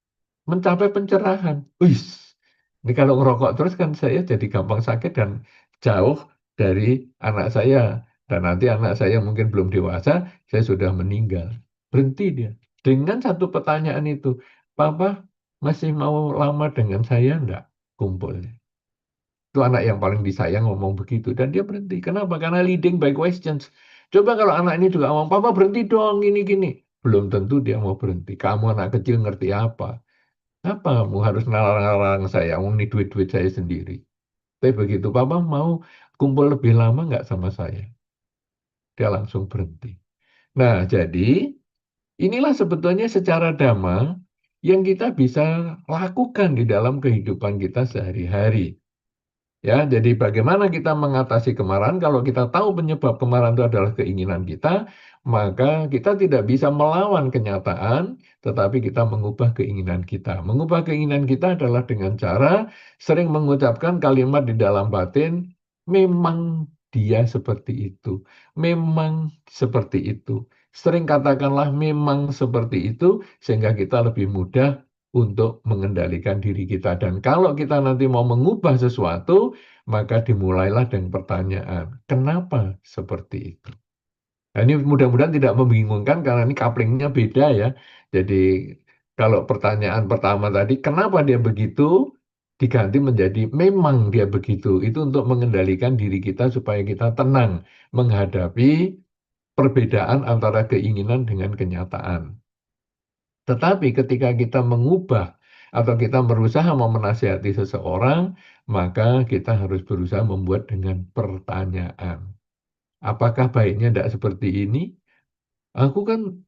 mencapai pencerahan. Wis, ini kalau ngerokok terus kan saya jadi gampang sakit dan jauh dari anak saya. Dan nanti anak saya mungkin belum dewasa, saya sudah meninggal. Berhenti dia. Dengan satu pertanyaan itu, Papa masih mau lama dengan saya enggak kumpulnya? Itu anak yang paling disayang ngomong begitu. Dan dia berhenti. Kenapa? Karena leading by questions. Coba kalau anak ini juga ngomong, Papa berhenti dong, gini-gini. Belum tentu dia mau berhenti. Kamu anak kecil ngerti apa? Apa kamu harus ngelarang-larang saya? Ini duit-duit saya sendiri. Tapi begitu, Papa mau kumpul lebih lama nggak sama saya? Dia langsung berhenti. Nah, jadi inilah sebetulnya secara damai yang kita bisa lakukan di dalam kehidupan kita sehari-hari. Ya, jadi bagaimana kita mengatasi kemarahan? Kalau kita tahu penyebab kemarahan itu adalah keinginan kita, maka kita tidak bisa melawan kenyataan, tetapi kita mengubah keinginan kita. Mengubah keinginan kita adalah dengan cara sering mengucapkan kalimat di dalam batin, memang dia seperti itu, memang seperti itu. Sering katakanlah memang seperti itu, sehingga kita lebih mudah untuk mengendalikan diri kita. Dan kalau kita nanti mau mengubah sesuatu, maka dimulailah dengan pertanyaan, kenapa seperti itu? Nah, ini mudah-mudahan tidak membingungkan karena ini couplingnya beda ya. Jadi kalau pertanyaan pertama tadi, kenapa dia begitu? Diganti menjadi memang dia begitu. Itu untuk mengendalikan diri kita supaya kita tenang menghadapi perbedaan antara keinginan dengan kenyataan. Tetapi ketika kita mengubah atau kita berusaha mau menasihati seseorang, maka kita harus berusaha membuat dengan pertanyaan. Apakah baiknya tidak seperti ini? Aku kan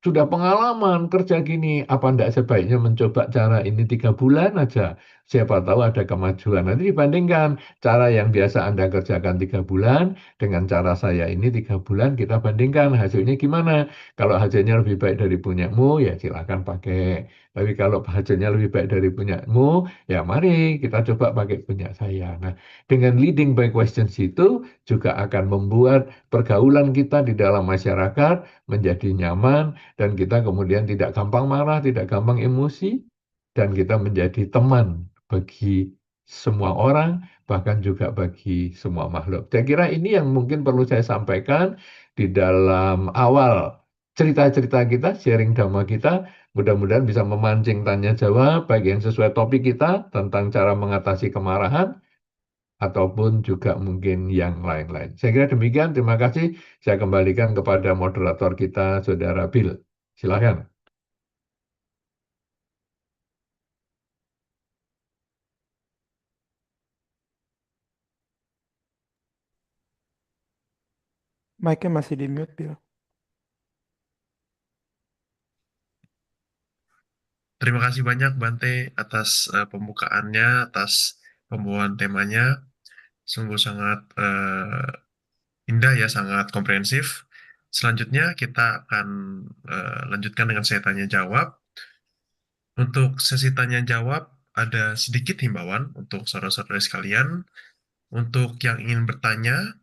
sudah pengalaman kerja gini, apa enggak sebaiknya mencoba cara ini 3 bulan aja? Siapa tahu ada kemajuan. Nanti dibandingkan cara yang biasa Anda kerjakan 3 bulan dengan cara saya ini 3 bulan, kita bandingkan hasilnya gimana. Kalau hasilnya lebih baik dari punyamu, ya silakan pakai. Tapi kalau hasilnya lebih baik dari punyamu, ya mari kita coba pakai punya saya. Nah, dengan leading by questions itu juga akan membuat pergaulan kita di dalam masyarakat menjadi nyaman, dan kita kemudian tidak gampang marah, tidak gampang emosi, dan kita menjadi teman bagi semua orang, bahkan juga bagi semua makhluk. Saya kira ini yang mungkin perlu saya sampaikan di dalam awal cerita-cerita kita, sharing dhamma kita, mudah-mudahan bisa memancing tanya jawab, baik yang sesuai topik kita tentang cara mengatasi kemarahan, ataupun juga mungkin yang lain-lain. Saya kira demikian, terima kasih. Saya kembalikan kepada moderator kita, Saudara Bill. Silakan. Mic-nya masih di mute, Bill. Terima kasih banyak Bante atas pembukaannya, atas pembawaan temanya. Sungguh sangat indah ya, sangat komprehensif. Selanjutnya kita akan lanjutkan dengan saya tanya jawab. Untuk sesi tanya jawab ada sedikit himbauan untuk saudara-saudara sekalian. Untuk yang ingin bertanya,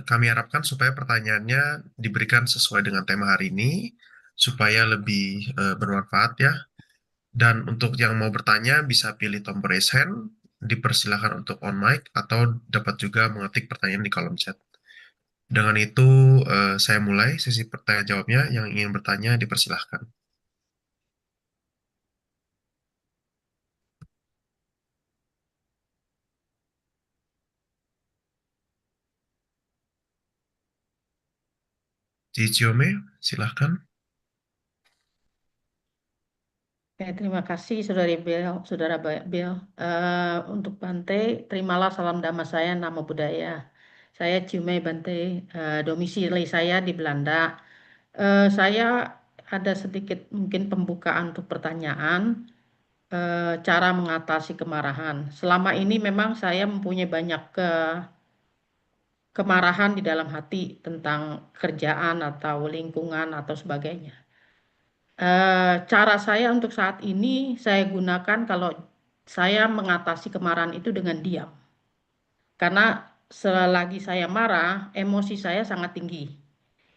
kami harapkan supaya pertanyaannya diberikan sesuai dengan tema hari ini, supaya lebih bermanfaat ya. Dan untuk yang mau bertanya bisa pilih tombol raise hand, dipersilakan untuk on mic atau dapat juga mengetik pertanyaan di kolom chat. Dengan itu saya mulai sesi pertanyaan jawabnya. Yang ingin bertanya dipersilahkan. Ciciome, silahkan. Oke, terima kasih Saudari Bill, Bill. Untuk Bante, terimalah salam dhamma saya, Namo Buddhaya. Saya Cimei Bante, domisili saya di Belanda. Saya ada sedikit mungkin pembukaan untuk pertanyaan, cara mengatasi kemarahan. Selama ini memang saya mempunyai banyak kemarahan di dalam hati tentang kerjaan atau lingkungan atau sebagainya. Cara saya untuk saat ini saya gunakan kalau saya mengatasi kemarahan itu dengan diam. Karena selagi saya marah, emosi saya sangat tinggi.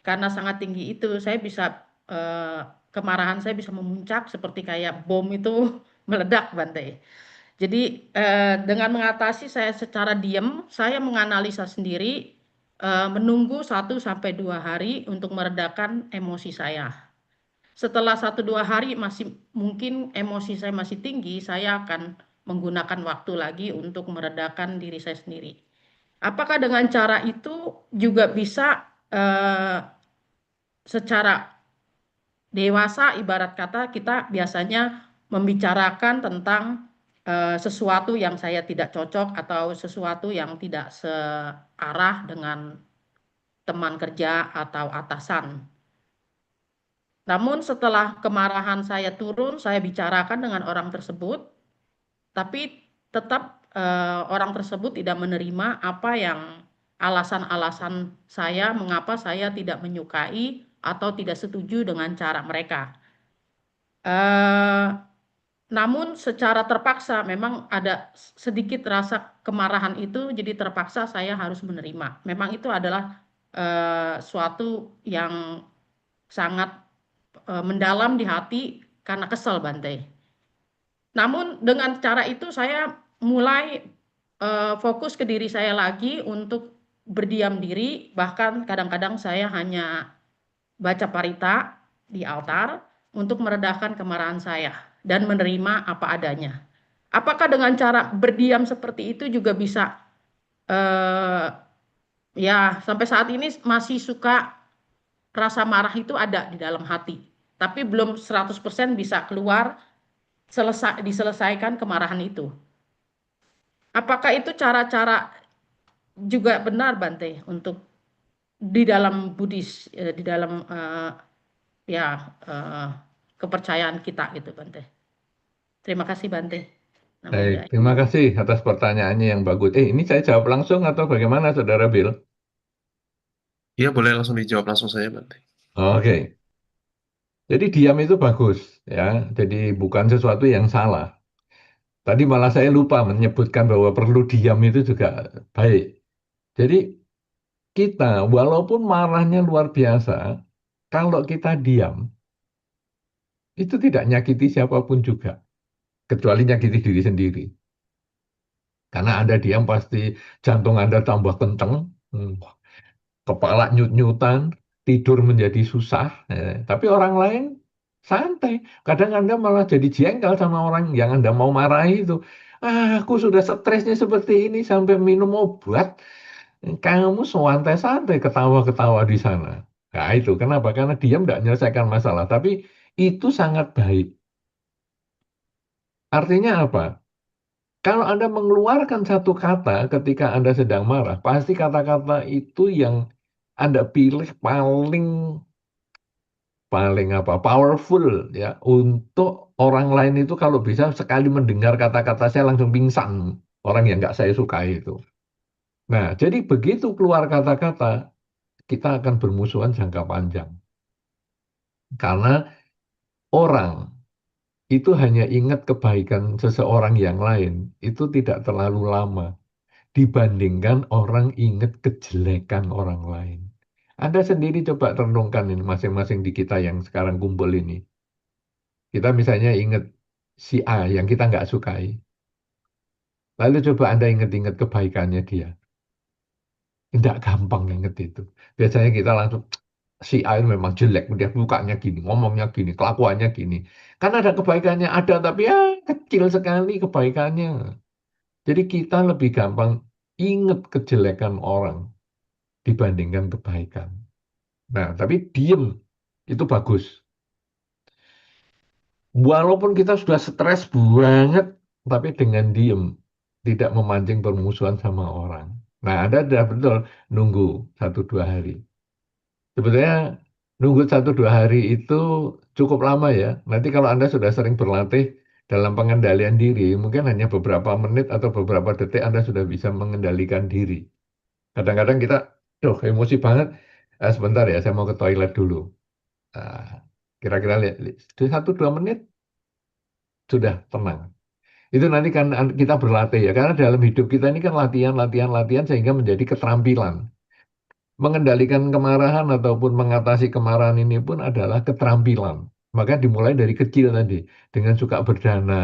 Karena sangat tinggi itu, saya bisa eh, kemarahan saya bisa memuncak seperti kayak bom itu meledak, Bante. Jadi dengan mengatasi saya secara diam, saya menganalisa sendiri, menunggu 1 sampai 2 hari untuk meredakan emosi saya. Setelah 1 2 hari masih mungkin emosi saya masih tinggi, saya akan menggunakan waktu lagi untuk meredakan diri saya sendiri. Apakah dengan cara itu juga bisa secara dewasa, ibarat kata kita biasanya membicarakan tentang sesuatu yang saya tidak cocok atau sesuatu yang tidak searah dengan teman kerja atau atasan. Namun setelah kemarahan saya turun, saya bicarakan dengan orang tersebut, tapi tetap orang tersebut tidak menerima apa yang alasan-alasan saya mengapa saya tidak menyukai atau tidak setuju dengan cara mereka. Eh, Namun secara terpaksa memang ada sedikit rasa kemarahan itu, jadi terpaksa saya harus menerima. Memang itu adalah suatu yang sangat mendalam di hati karena kesel, Bante. Namun dengan cara itu saya mulai fokus ke diri saya lagi untuk berdiam diri, bahkan kadang-kadang saya hanya baca parita di altar untuk meredakan kemarahan saya dan menerima apa adanya. Apakah dengan cara berdiam seperti itu juga bisa eh, ya sampai saat ini masih suka rasa marah itu ada di dalam hati, tapi belum 100% bisa keluar diselesaikan kemarahan itu. Apakah itu cara-cara juga benar, Bante, untuk di dalam Buddhis, di dalam ya eh, kepercayaan kita gitu, Bante. Terima kasih, Bante. Namo Baik, Buddhaya. terima kasih atas pertanyaannya yang bagus. Ini saya jawab langsung atau bagaimana, Saudara Bill? Iya, boleh langsung dijawab langsung saja, Bante. Oke, jadi diam itu bagus, ya. Jadi bukan sesuatu yang salah. Tadi malah saya lupa menyebutkan bahwa perlu diam itu juga baik. Jadi kita, walaupun marahnya luar biasa, kalau kita diam, itu tidak nyakiti siapapun juga, kecuali nyakiti diri sendiri. Karena Anda diam pasti jantung Anda tambah kenceng, hmm, kepala nyut-nyutan, tidur menjadi susah. Tapi orang lain santai. Kadang Anda malah jadi jengkel sama orang yang Anda mau marahi itu. Ah, aku sudah stresnya seperti ini sampai minum obat. Kamu santai-santai ketawa-ketawa di sana. Nah, itu kenapa? Karena diam tidak menyelesaikan masalah. Tapi itu sangat baik. Artinya apa? Kalau Anda mengeluarkan satu kata ketika Anda sedang marah, pasti kata-kata itu yang Anda pilih paling paling apa powerful ya untuk orang lain itu kalau bisa sekali mendengar kata-kata saya langsung pingsan orang yang nggak saya sukai itu. Nah, jadi begitu keluar kata-kata kita akan bermusuhan jangka panjang karena orang itu hanya ingat kebaikan seseorang yang lain itu tidak terlalu lama dibandingkan orang ingat kejelekan orang lain. Anda sendiri coba renungkan ini masing-masing di kita yang sekarang kumpul ini. Kita misalnya ingat si A yang kita nggak sukai. Lalu coba Anda ingat-ingat kebaikannya dia. Tidak gampang ingat itu. Biasanya kita langsung, si A itu memang jelek. Dia bukanya gini, ngomongnya gini, kelakuannya gini. Kan ada kebaikannya, ada. Tapi ya kecil sekali kebaikannya. Jadi kita lebih gampang ingat kejelekan orang dibandingkan kebaikan. Nah, tapi diem itu bagus. Walaupun kita sudah stres banget, tapi dengan diem, tidak memancing permusuhan sama orang. Nah, Anda sudah betul nunggu 1-2 hari. Sebetulnya nunggu 1-2 hari itu cukup lama ya. Nanti kalau Anda sudah sering berlatih dalam pengendalian diri, mungkin hanya beberapa menit atau beberapa detik Anda sudah bisa mengendalikan diri. Kadang-kadang kita, duh emosi banget, sebentar ya saya mau ke toilet dulu. Nah, kira-kira lihat, 1-2 menit sudah tenang. Itu nanti kan kita berlatih ya, karena dalam hidup kita ini kan latihan, latihan, latihan sehingga menjadi keterampilan. Mengendalikan kemarahan ataupun mengatasi kemarahan ini pun adalah keterampilan. Maka dimulai dari kecil tadi, dengan suka berdana,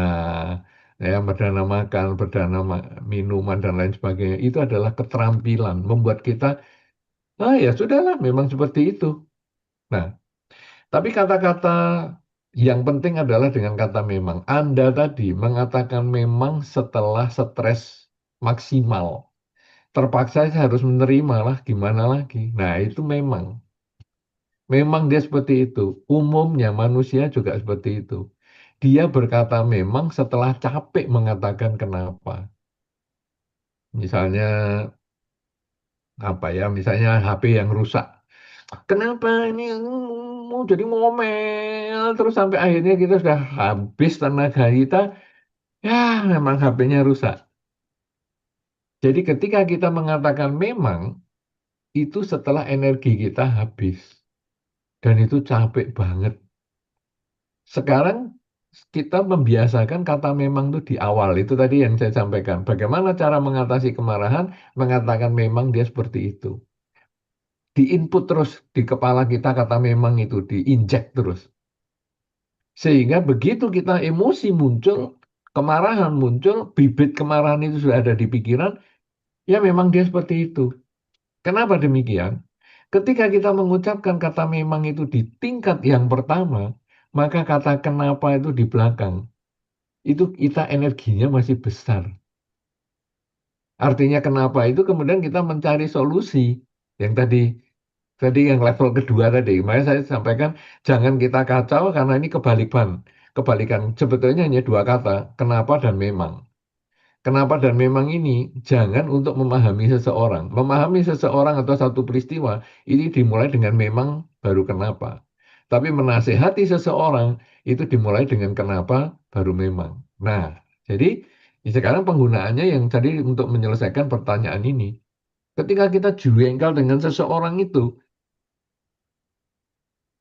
ya, berdana makan, berdana minuman, dan lain sebagainya. Itu adalah keterampilan, membuat kita, ya sudahlah, memang seperti itu. Nah, tapi kata-kata yang penting adalah dengan kata memang. Anda tadi mengatakan memang setelah stres maksimal. Terpaksa saya harus menerima lah, gimana lagi. Nah, itu memang. Memang dia seperti itu. Umumnya manusia juga seperti itu. Dia berkata memang setelah capek mengatakan kenapa. Misalnya apa ya? Misalnya HP yang rusak. Kenapa ini mau jadi ngomel terus sampai akhirnya kita sudah habis tenaga kita. Ya, memang HP-nya rusak. Jadi ketika kita mengatakan memang itu setelah energi kita habis dan itu capek banget. Sekarang kita membiasakan kata memang itu di awal. Itu tadi yang saya sampaikan. Bagaimana cara mengatasi kemarahan? Mengatakan memang dia seperti itu. Diinput terus di kepala kita kata memang itu. Diinjek terus. Sehingga begitu kita emosi muncul, kemarahan muncul, bibit kemarahan itu sudah ada di pikiran, ya memang dia seperti itu. Kenapa demikian? Ketika kita mengucapkan kata memang itu di tingkat yang pertama, maka kata kenapa itu di belakang. Itu kita energinya masih besar. Artinya kenapa itu kemudian kita mencari solusi. Yang tadi yang level kedua tadi, makanya saya sampaikan jangan kita kacau karena ini kebalikan. Kebalikan sebetulnya hanya dua kata, kenapa dan memang. Kenapa dan memang ini jangan untuk memahami seseorang. Memahami seseorang atau satu peristiwa ini dimulai dengan memang baru kenapa. Tapi menasehati seseorang itu dimulai dengan kenapa baru memang. Nah, jadi sekarang penggunaannya yang tadi untuk menyelesaikan pertanyaan ini. Ketika kita jengkel dengan seseorang itu,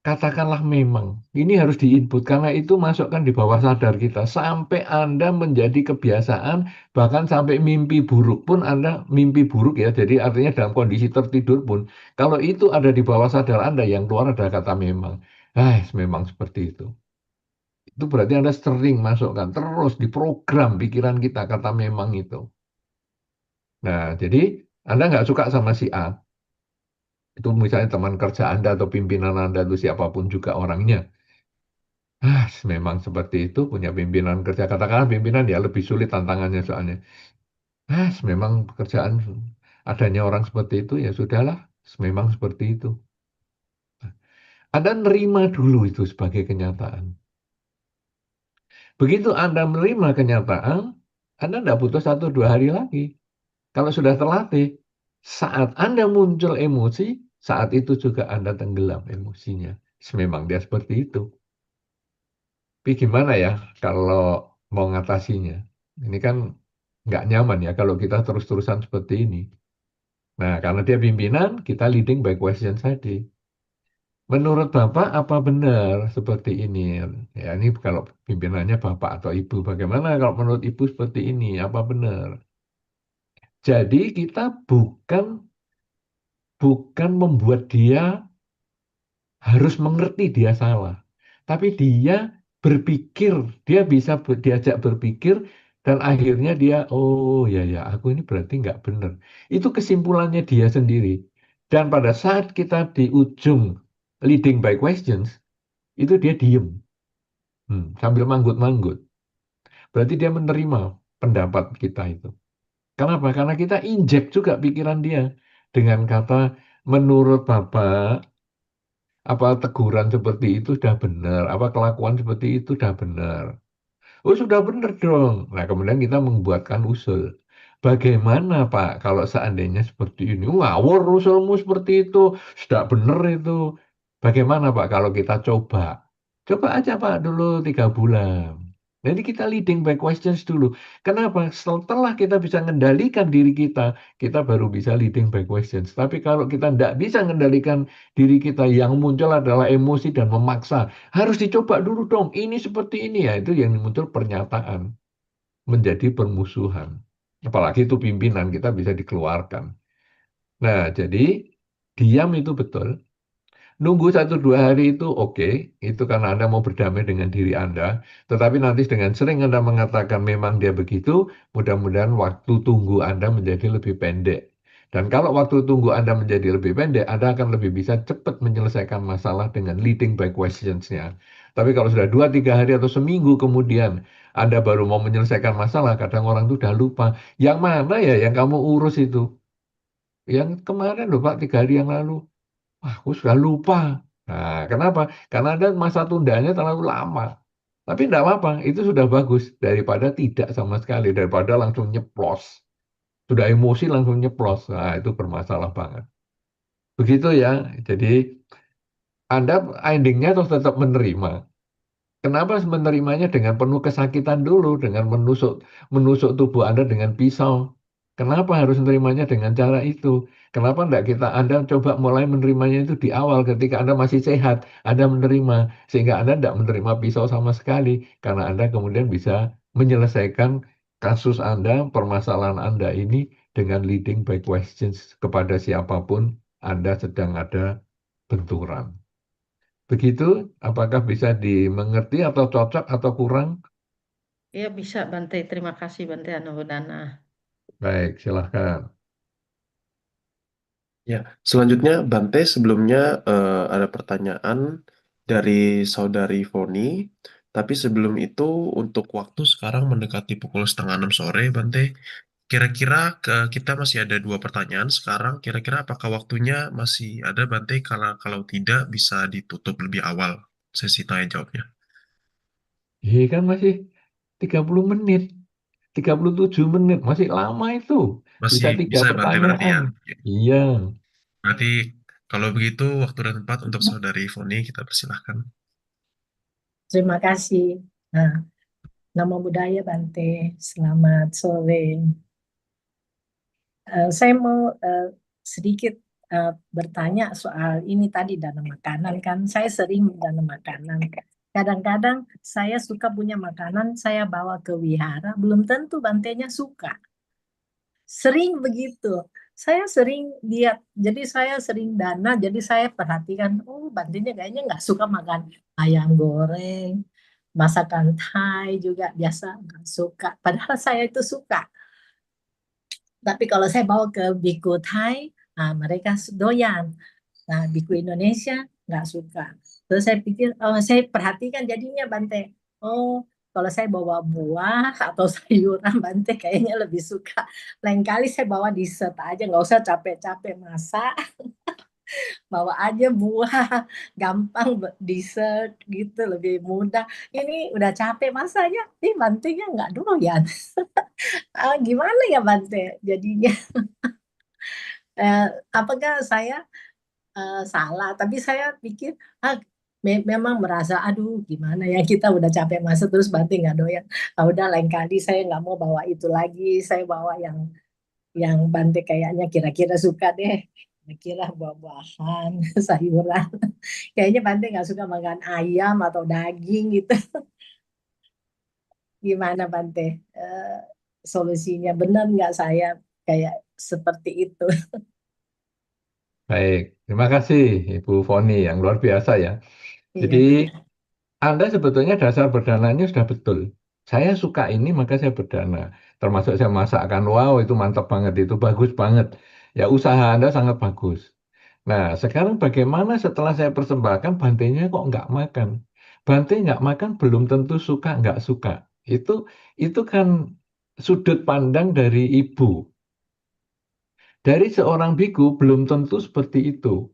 katakanlah memang. Ini harus diinput karena itu masukkan di bawah sadar kita sampai Anda menjadi kebiasaan, bahkan sampai mimpi buruk pun Anda mimpi buruk ya. Jadi artinya dalam kondisi tertidur pun kalau itu ada di bawah sadar Anda yang keluar ada kata memang. Memang seperti itu. Itu berarti Anda sering masukkan terus di program pikiran kita kata memang itu. Nah, jadi Anda nggak suka sama si A. Itu misalnya teman kerja Anda atau pimpinan Anda itu siapapun juga orangnya. Memang seperti itu punya pimpinan kerja. Katakanlah pimpinan ya lebih sulit tantangannya soalnya. Memang pekerjaan adanya orang seperti itu ya sudahlah. Memang seperti itu. Anda nerima dulu itu sebagai kenyataan. Begitu Anda menerima kenyataan, Anda tidak butuh 1-2 hari lagi. Kalau sudah terlatih, saat Anda muncul emosi, saat itu juga Anda tenggelam emosinya. Memang dia seperti itu. Tapi gimana ya kalau mau ngatasinya? Ini kan nggak nyaman ya kalau kita terus-terusan seperti ini. Nah, karena dia pimpinan, kita leading by question tadi. Menurut Bapak, apa benar seperti ini? Ya, ini kalau pimpinannya Bapak atau Ibu. Bagaimana kalau menurut Ibu seperti ini? Apa benar? Jadi kita bukan membuat dia harus mengerti dia salah. Tapi dia berpikir, dia bisa diajak berpikir dan akhirnya dia, oh ya ya, aku ini berarti nggak benar. Itu kesimpulannya dia sendiri. Dan pada saat kita di ujung leading by questions, itu dia diem. Sambil manggut-manggut. Berarti dia menerima pendapat kita itu. Kenapa? Karena kita injek juga pikiran dia. Dengan kata, menurut Bapak, apa teguran seperti itu sudah benar? Apa kelakuan seperti itu sudah benar? Oh sudah benar dong. Nah kemudian kita membuatkan usul. bagaimana Pak kalau seandainya seperti ini? Ngawur usulmu seperti itu, sudah benar itu. Bagaimana Pak kalau kita coba? Coba aja Pak dulu 3 bulan. Jadi kita leading by questions dulu. Kenapa? Setelah kita bisa mengendalikan diri kita baru bisa leading by questions. Tapi kalau kita tidak bisa mengendalikan diri kita, yang muncul adalah emosi dan memaksa. Harus dicoba dulu dong, ini seperti ini ya. Itu yang muncul pernyataan menjadi permusuhan. Apalagi itu pimpinan, kita bisa dikeluarkan. Nah, jadi diam itu betul. Nunggu 1-2 hari itu oke, itu karena Anda mau berdamai dengan diri Anda. Tetapi nanti dengan sering Anda mengatakan memang dia begitu, mudah-mudahan waktu tunggu Anda menjadi lebih pendek. Dan kalau waktu tunggu Anda menjadi lebih pendek, Anda akan lebih bisa cepat menyelesaikan masalah dengan leading by questions-nya. Tapi kalau sudah 2-3 hari atau seminggu kemudian Anda baru mau menyelesaikan masalah, kadang orang itu udah lupa. Yang mana ya yang kamu urus itu? Yang kemarin loh Pak, 3 hari yang lalu. Wah, aku sudah lupa. Nah, kenapa? Karena ada masa tundanya terlalu lama. Tapi tidak apa-apa, itu sudah bagus daripada tidak sama sekali, daripada langsung nyeplos. Sudah emosi langsung nyeplos. Nah, itu bermasalah banget. Begitu ya. Jadi Anda endingnya harus tetap menerima. Kenapa menerimanya dengan penuh kesakitan dulu, dengan menusuk menusuk tubuh Anda dengan pisau? Kenapa harus menerimanya dengan cara itu? Kenapa enggak Anda coba mulai menerimanya itu di awal ketika Anda masih sehat, Anda menerima, sehingga Anda tidak menerima pisau sama sekali, karena Anda kemudian bisa menyelesaikan kasus Anda, permasalahan Anda ini dengan leading by questions kepada siapapun Anda sedang ada benturan. Begitu, apakah bisa dimengerti atau cocok atau kurang? Ya bisa Bante, terima kasih Bante Anuhudana. Baik, silahkan. Ya, selanjutnya Bante sebelumnya ada pertanyaan dari saudari Foni, tapi sebelum itu untuk waktu sekarang mendekati pukul 5:30 sore, Bante. Kira-kira kita masih ada 2 pertanyaan sekarang. Kira-kira apakah waktunya masih ada, Bante? Kalau tidak bisa ditutup lebih awal sesi tanya jawabnya. Ini kan masih 30 menit, 37 menit, masih lama itu. Bisa Masih 3 bisa, Bante, berarti pertanyaan. ya. Iya, Berarti kalau begitu waktu dan tempat untuk saudari Foni kita persilahkan. Terima kasih. Nah, Namo Buddhaya Bante, selamat sore. Saya mau sedikit bertanya soal ini tadi dana makanan kan. Saya sering dana makanan. Kadang-kadang saya suka punya makanan, saya bawa ke wihara, belum tentu Bantenya suka. Sering begitu. Saya sering lihat, jadi saya sering dana, jadi saya perhatikan, oh Bantenya kayaknya nggak suka makan ayam goreng, masakan Thai juga biasa nggak suka. Padahal saya itu suka. Tapi kalau saya bawa ke biku Thai, mereka doyan. Nah, biku Indonesia nggak suka. Terus saya pikir, oh, saya perhatikan jadinya Bante. Oh, kalau saya bawa buah atau sayuran Bante kayaknya lebih suka. Lain kali saya bawa dessert aja, nggak usah capek-capek masak. Bawa aja buah, gampang dessert gitu, lebih mudah. Ini udah capek masanya, Bantenya nggak doyan. Gimana ya Bante jadinya? Apakah saya salah? Tapi saya pikir ah, memang merasa aduh gimana ya kita udah capek masa terus Bante nggak doyan. Udah lain kali saya nggak mau bawa itu lagi. Saya bawa yang Bante kayaknya kira-kira suka deh. Kira-kira buah-buahan, sayuran. Kayaknya Bante nggak suka makan ayam atau daging gitu. Gimana Bante? Eh, Solusinya benar nggak saya kayak seperti itu? baik. Terima kasih Ibu Foni yang luar biasa ya. Iya, Jadi iya. Anda sebetulnya dasar berdananya sudah betul. Saya suka ini maka saya berdana. Termasuk saya masakkan, wow itu mantap banget, itu bagus banget. Ya usaha Anda sangat bagus. Nah sekarang bagaimana setelah saya persembahkan Bantenya kok nggak makan? Bante nggak makan belum tentu suka nggak suka. Itu itu kan sudut pandang dari ibu. Dari seorang biku belum tentu seperti itu.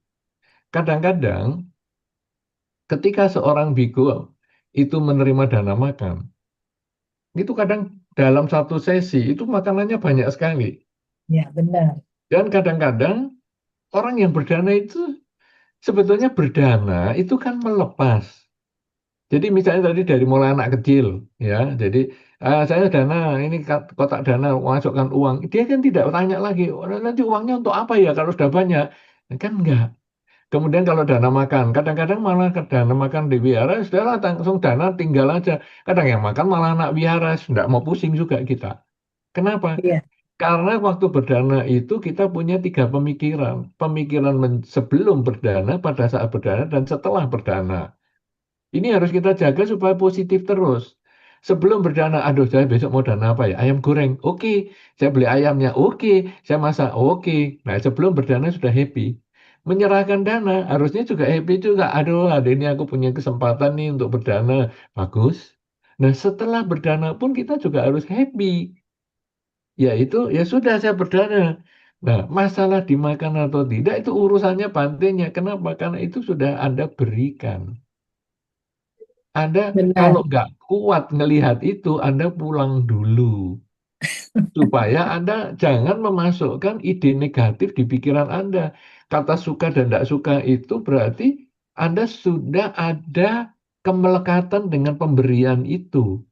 Kadang-kadang ketika seorang biku itu menerima dana makan, itu kadang dalam satu sesi itu makanannya banyak sekali. Ya, benar. Dan kadang-kadang orang yang berdana itu sebetulnya berdana itu kan melepas. Jadi misalnya tadi dari mulai anak kecil, ya. Jadi saya dana, ini kotak dana, masukkan uang. Dia kan tidak tanya lagi, "Oh, nanti uangnya untuk apa ya kalau sudah banyak?" Kan enggak. Kemudian kalau dana makan, kadang-kadang malah ke dana makan di wihara, sudahlah langsung dana tinggal aja. Kadang yang makan malah anak wihara, enggak mau pusing juga kita. Kenapa? Iya, Karena waktu berdana itu kita punya 3 pemikiran. Pemikiran sebelum berdana, pada saat berdana, dan setelah berdana. Ini harus kita jaga supaya positif terus. Sebelum berdana, aduh saya besok mau dana apa ya? Ayam goreng, oke. Saya beli ayamnya, oke. Saya masak, oke. Nah sebelum berdana sudah happy. Menyerahkan dana, harusnya juga happy juga. Aduh hari ini aku punya kesempatan nih untuk berdana. Bagus. Nah setelah berdana pun kita juga harus happy. Yaitu, ya sudah saya berdana. Nah masalah dimakan atau tidak itu urusannya bantenya. Kenapa? Karena itu sudah Anda berikan. Anda benar. kalau nggak kuat ngelihat itu, Anda pulang dulu. Supaya Anda jangan memasukkan ide negatif di pikiran Anda. Kata suka dan tidak suka itu berarti Anda sudah ada kemelekatan dengan pemberian itu.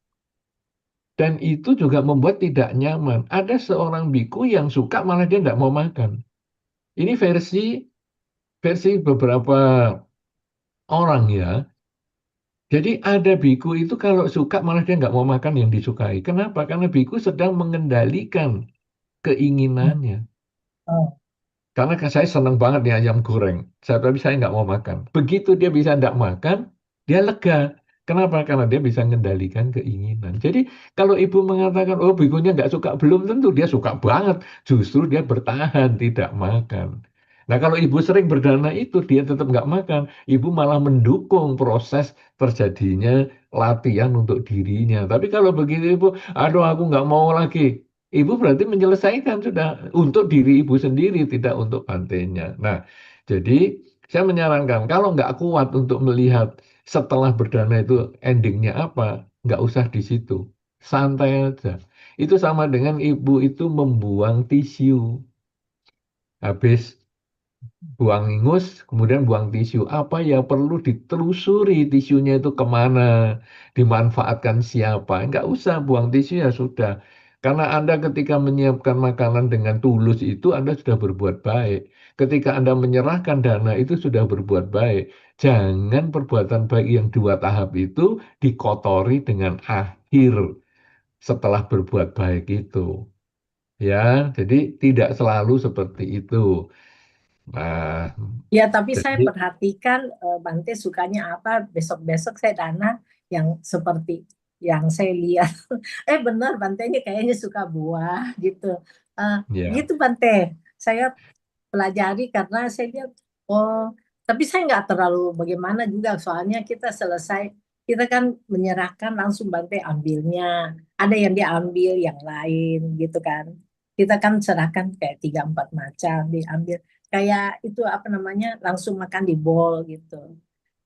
Dan itu juga membuat tidak nyaman. Ada seorang biku yang suka malah dia tidak mau makan. Ini versi beberapa orang ya. Jadi ada biku itu kalau suka malah dia nggak mau makan yang disukai. Kenapa? Karena biku sedang mengendalikan keinginannya. Oh, Karena saya senang banget nih ayam goreng. Tapi saya nggak mau makan. Begitu dia bisa nggak makan, dia lega. Kenapa? Karena dia bisa mengendalikan keinginan. Jadi kalau ibu mengatakan, oh bikunya nggak suka, belum tentu dia suka banget. Justru dia bertahan tidak makan. Nah kalau ibu sering berdana itu, dia tetap nggak makan. Ibu malah mendukung proses terjadinya latihan untuk dirinya. Tapi kalau begitu ibu, aduh aku nggak mau lagi. Ibu berarti menyelesaikan sudah untuk diri ibu sendiri, tidak untuk bantainya. Nah, jadi saya menyarankan kalau nggak kuat untuk melihat setelah berdana itu endingnya apa, nggak usah di situ. Santai aja. Itu sama dengan ibu itu membuang tisu. Habis buang ingus, kemudian buang tisu. Apa yang perlu ditelusuri tisunya itu kemana, dimanfaatkan siapa. Nggak usah buang tisu ya sudah. Karena Anda ketika menyiapkan makanan dengan tulus itu Anda sudah berbuat baik. Ketika Anda menyerahkan dana itu sudah berbuat baik. Jangan perbuatan baik yang 2 tahap itu dikotori dengan akhir setelah berbuat baik itu. Ya, jadi tidak selalu seperti itu. Nah, Ya, tapi saya jadi perhatikan Bante sukanya apa, besok-besok saya dana yang seperti yang saya lihat. Benar, Bante ini kayaknya suka buah gitu. Eh, ya, gitu Bante, saya pelajari karena saya lihat, oh, tapi saya nggak terlalu bagaimana juga, soalnya kita selesai, kita kan menyerahkan langsung Bante ambilnya. Ada yang diambil, yang lain gitu kan. Kita kan serahkan kayak 3-4 macam diambil kayak itu apa namanya langsung makan di bowl gitu.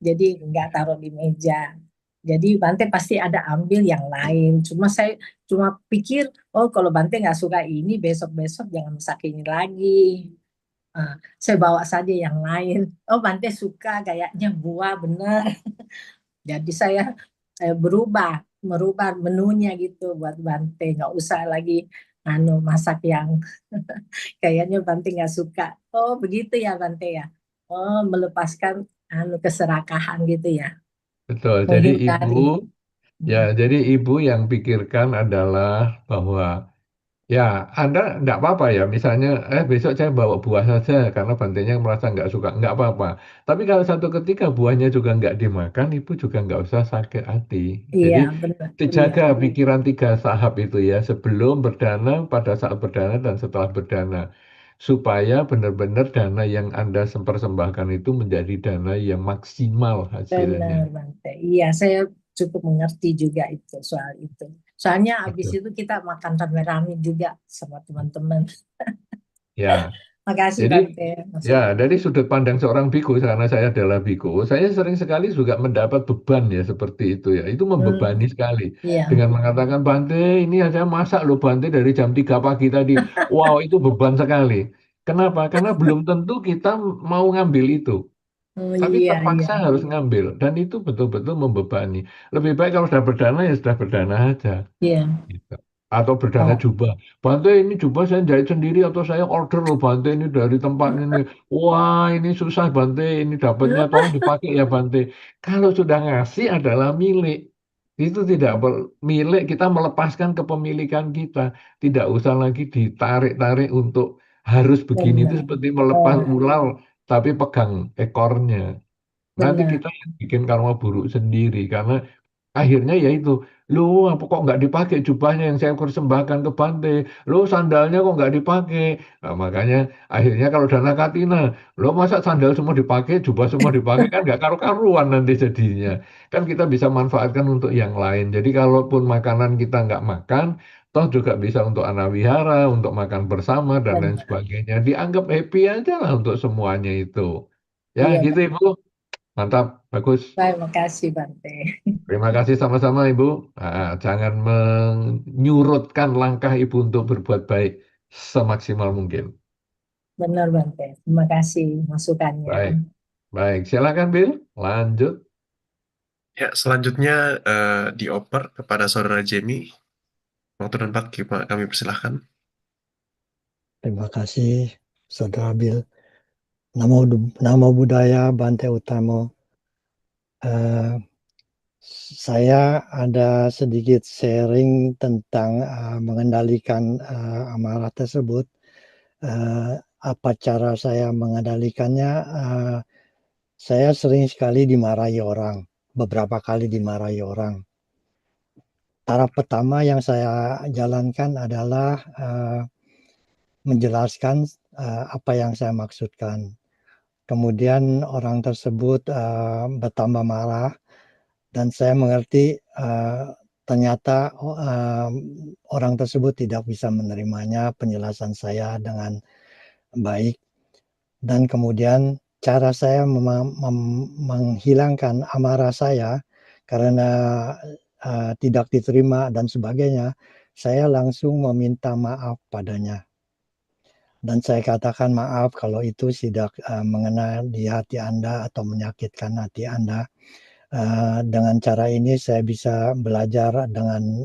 Jadi nggak taruh di meja. Jadi Bante pasti ada ambil yang lain. Saya cuma pikir, oh kalau Bante nggak suka ini besok-besok jangan masak ini lagi. Saya bawa saja yang lain. Oh Bante suka kayaknya buah bener. Jadi saya merubah menunya gitu buat Bante. Nggak usah lagi masak yang kayaknya Bante nggak suka. Oh, begitu ya Bante ya. Oh, melepaskan keserakahan gitu ya. betul. Jadi ibu, Menghindari. ya, jadi ibu yang pikirkan adalah bahwa ya Anda nggak apa-apa ya. Misalnya, besok saya bawa buah saja karena bantainya merasa nggak suka, nggak apa-apa. Tapi kalau satu ketika buahnya juga nggak dimakan, ibu juga nggak usah sakit hati. Iya, Jadi benar. Iya. dijaga pikiran 3 tahap itu ya, sebelum berdana, pada saat berdana, dan setelah berdana. Supaya benar-benar dana yang Anda persembahkan itu menjadi dana yang maksimal hasilnya. Benar Bante. Iya, saya cukup mengerti juga itu soal itu. Soalnya habis Betul. itu kita makan rame-rame juga sama teman-teman. Ya, Makasih Jadi Bante ya, masukan. dari sudut pandang seorang biku, karena saya adalah biku, saya sering sekali juga mendapat beban ya seperti itu ya. Itu membebani Hmm, sekali. iya, Dengan mengatakan, Bante, ini ada masak loh Bante dari jam 3 pagi tadi. Wow, itu beban sekali. Kenapa? Karena belum tentu kita mau ngambil itu. oh Tapi iya, iya, terpaksa harus ngambil. Dan itu betul-betul membebani. Lebih baik kalau sudah berdana, ya sudah berdana aja. iya. Gitu. Atau berdana Oh, jubah. Bante ini jubah saya jahit sendiri atau saya order loh Bante ini dari tempat ini. Wah ini susah Bante, ini dapatnya tolong dipakai ya Bante. Kalau sudah ngasih adalah milik. Itu tidak milik, kita melepaskan kepemilikan kita. Tidak usah lagi ditarik-tarik untuk harus begini. Itu benar. seperti melepas Oh, ular tapi pegang ekornya. Nanti benar. kita yang bikin karma buruk sendiri. Karena akhirnya ya itu, loh apa kok nggak dipakai jubahnya yang saya persembahkan ke Bante, loh sandalnya kok nggak dipakai. Nah, makanya akhirnya kalau Dana Katina, loh masa sandal semua dipakai, jubah semua dipakai, kan nggak karu-karuan nanti jadinya. Kan kita bisa manfaatkan untuk yang lain. Jadi kalaupun makanan kita nggak makan, toh juga bisa untuk anak wihara, untuk makan bersama, dan lain Benar. sebagainya. Dianggap happy aja lah untuk semuanya itu. Ya Iya, gitu Bante. Ibu, mantap, bagus. Terima kasih Bante. Terima kasih sama-sama Ibu. Jangan menyurutkan langkah Ibu untuk berbuat baik semaksimal mungkin. Benar Bante. Terima kasih masukannya. Baik, baik. Silakan Bill, lanjut. Ya, selanjutnya dioper kepada Saudara Jamie. Waktu dan tempat kami persilahkan. Terima kasih, Saudara Bill. Namo Buddhaya Bante Utamo. Eh, saya ada sedikit sharing tentang mengendalikan amarah tersebut. Eh, apa cara saya mengendalikannya? Saya sering sekali dimarahi orang, beberapa kali dimarahi orang. Cara pertama yang saya jalankan adalah menjelaskan apa yang saya maksudkan. Kemudian orang tersebut bertambah marah dan saya mengerti ternyata orang tersebut tidak bisa menerimanya penjelasan saya dengan baik. Dan kemudian cara saya menghilangkan amarah saya karena tidak diterima dan sebagainya, saya langsung meminta maaf padanya. Dan saya katakan maaf kalau itu tidak mengena di hati Anda atau menyakitkan hati Anda. Dengan cara ini saya bisa belajar dengan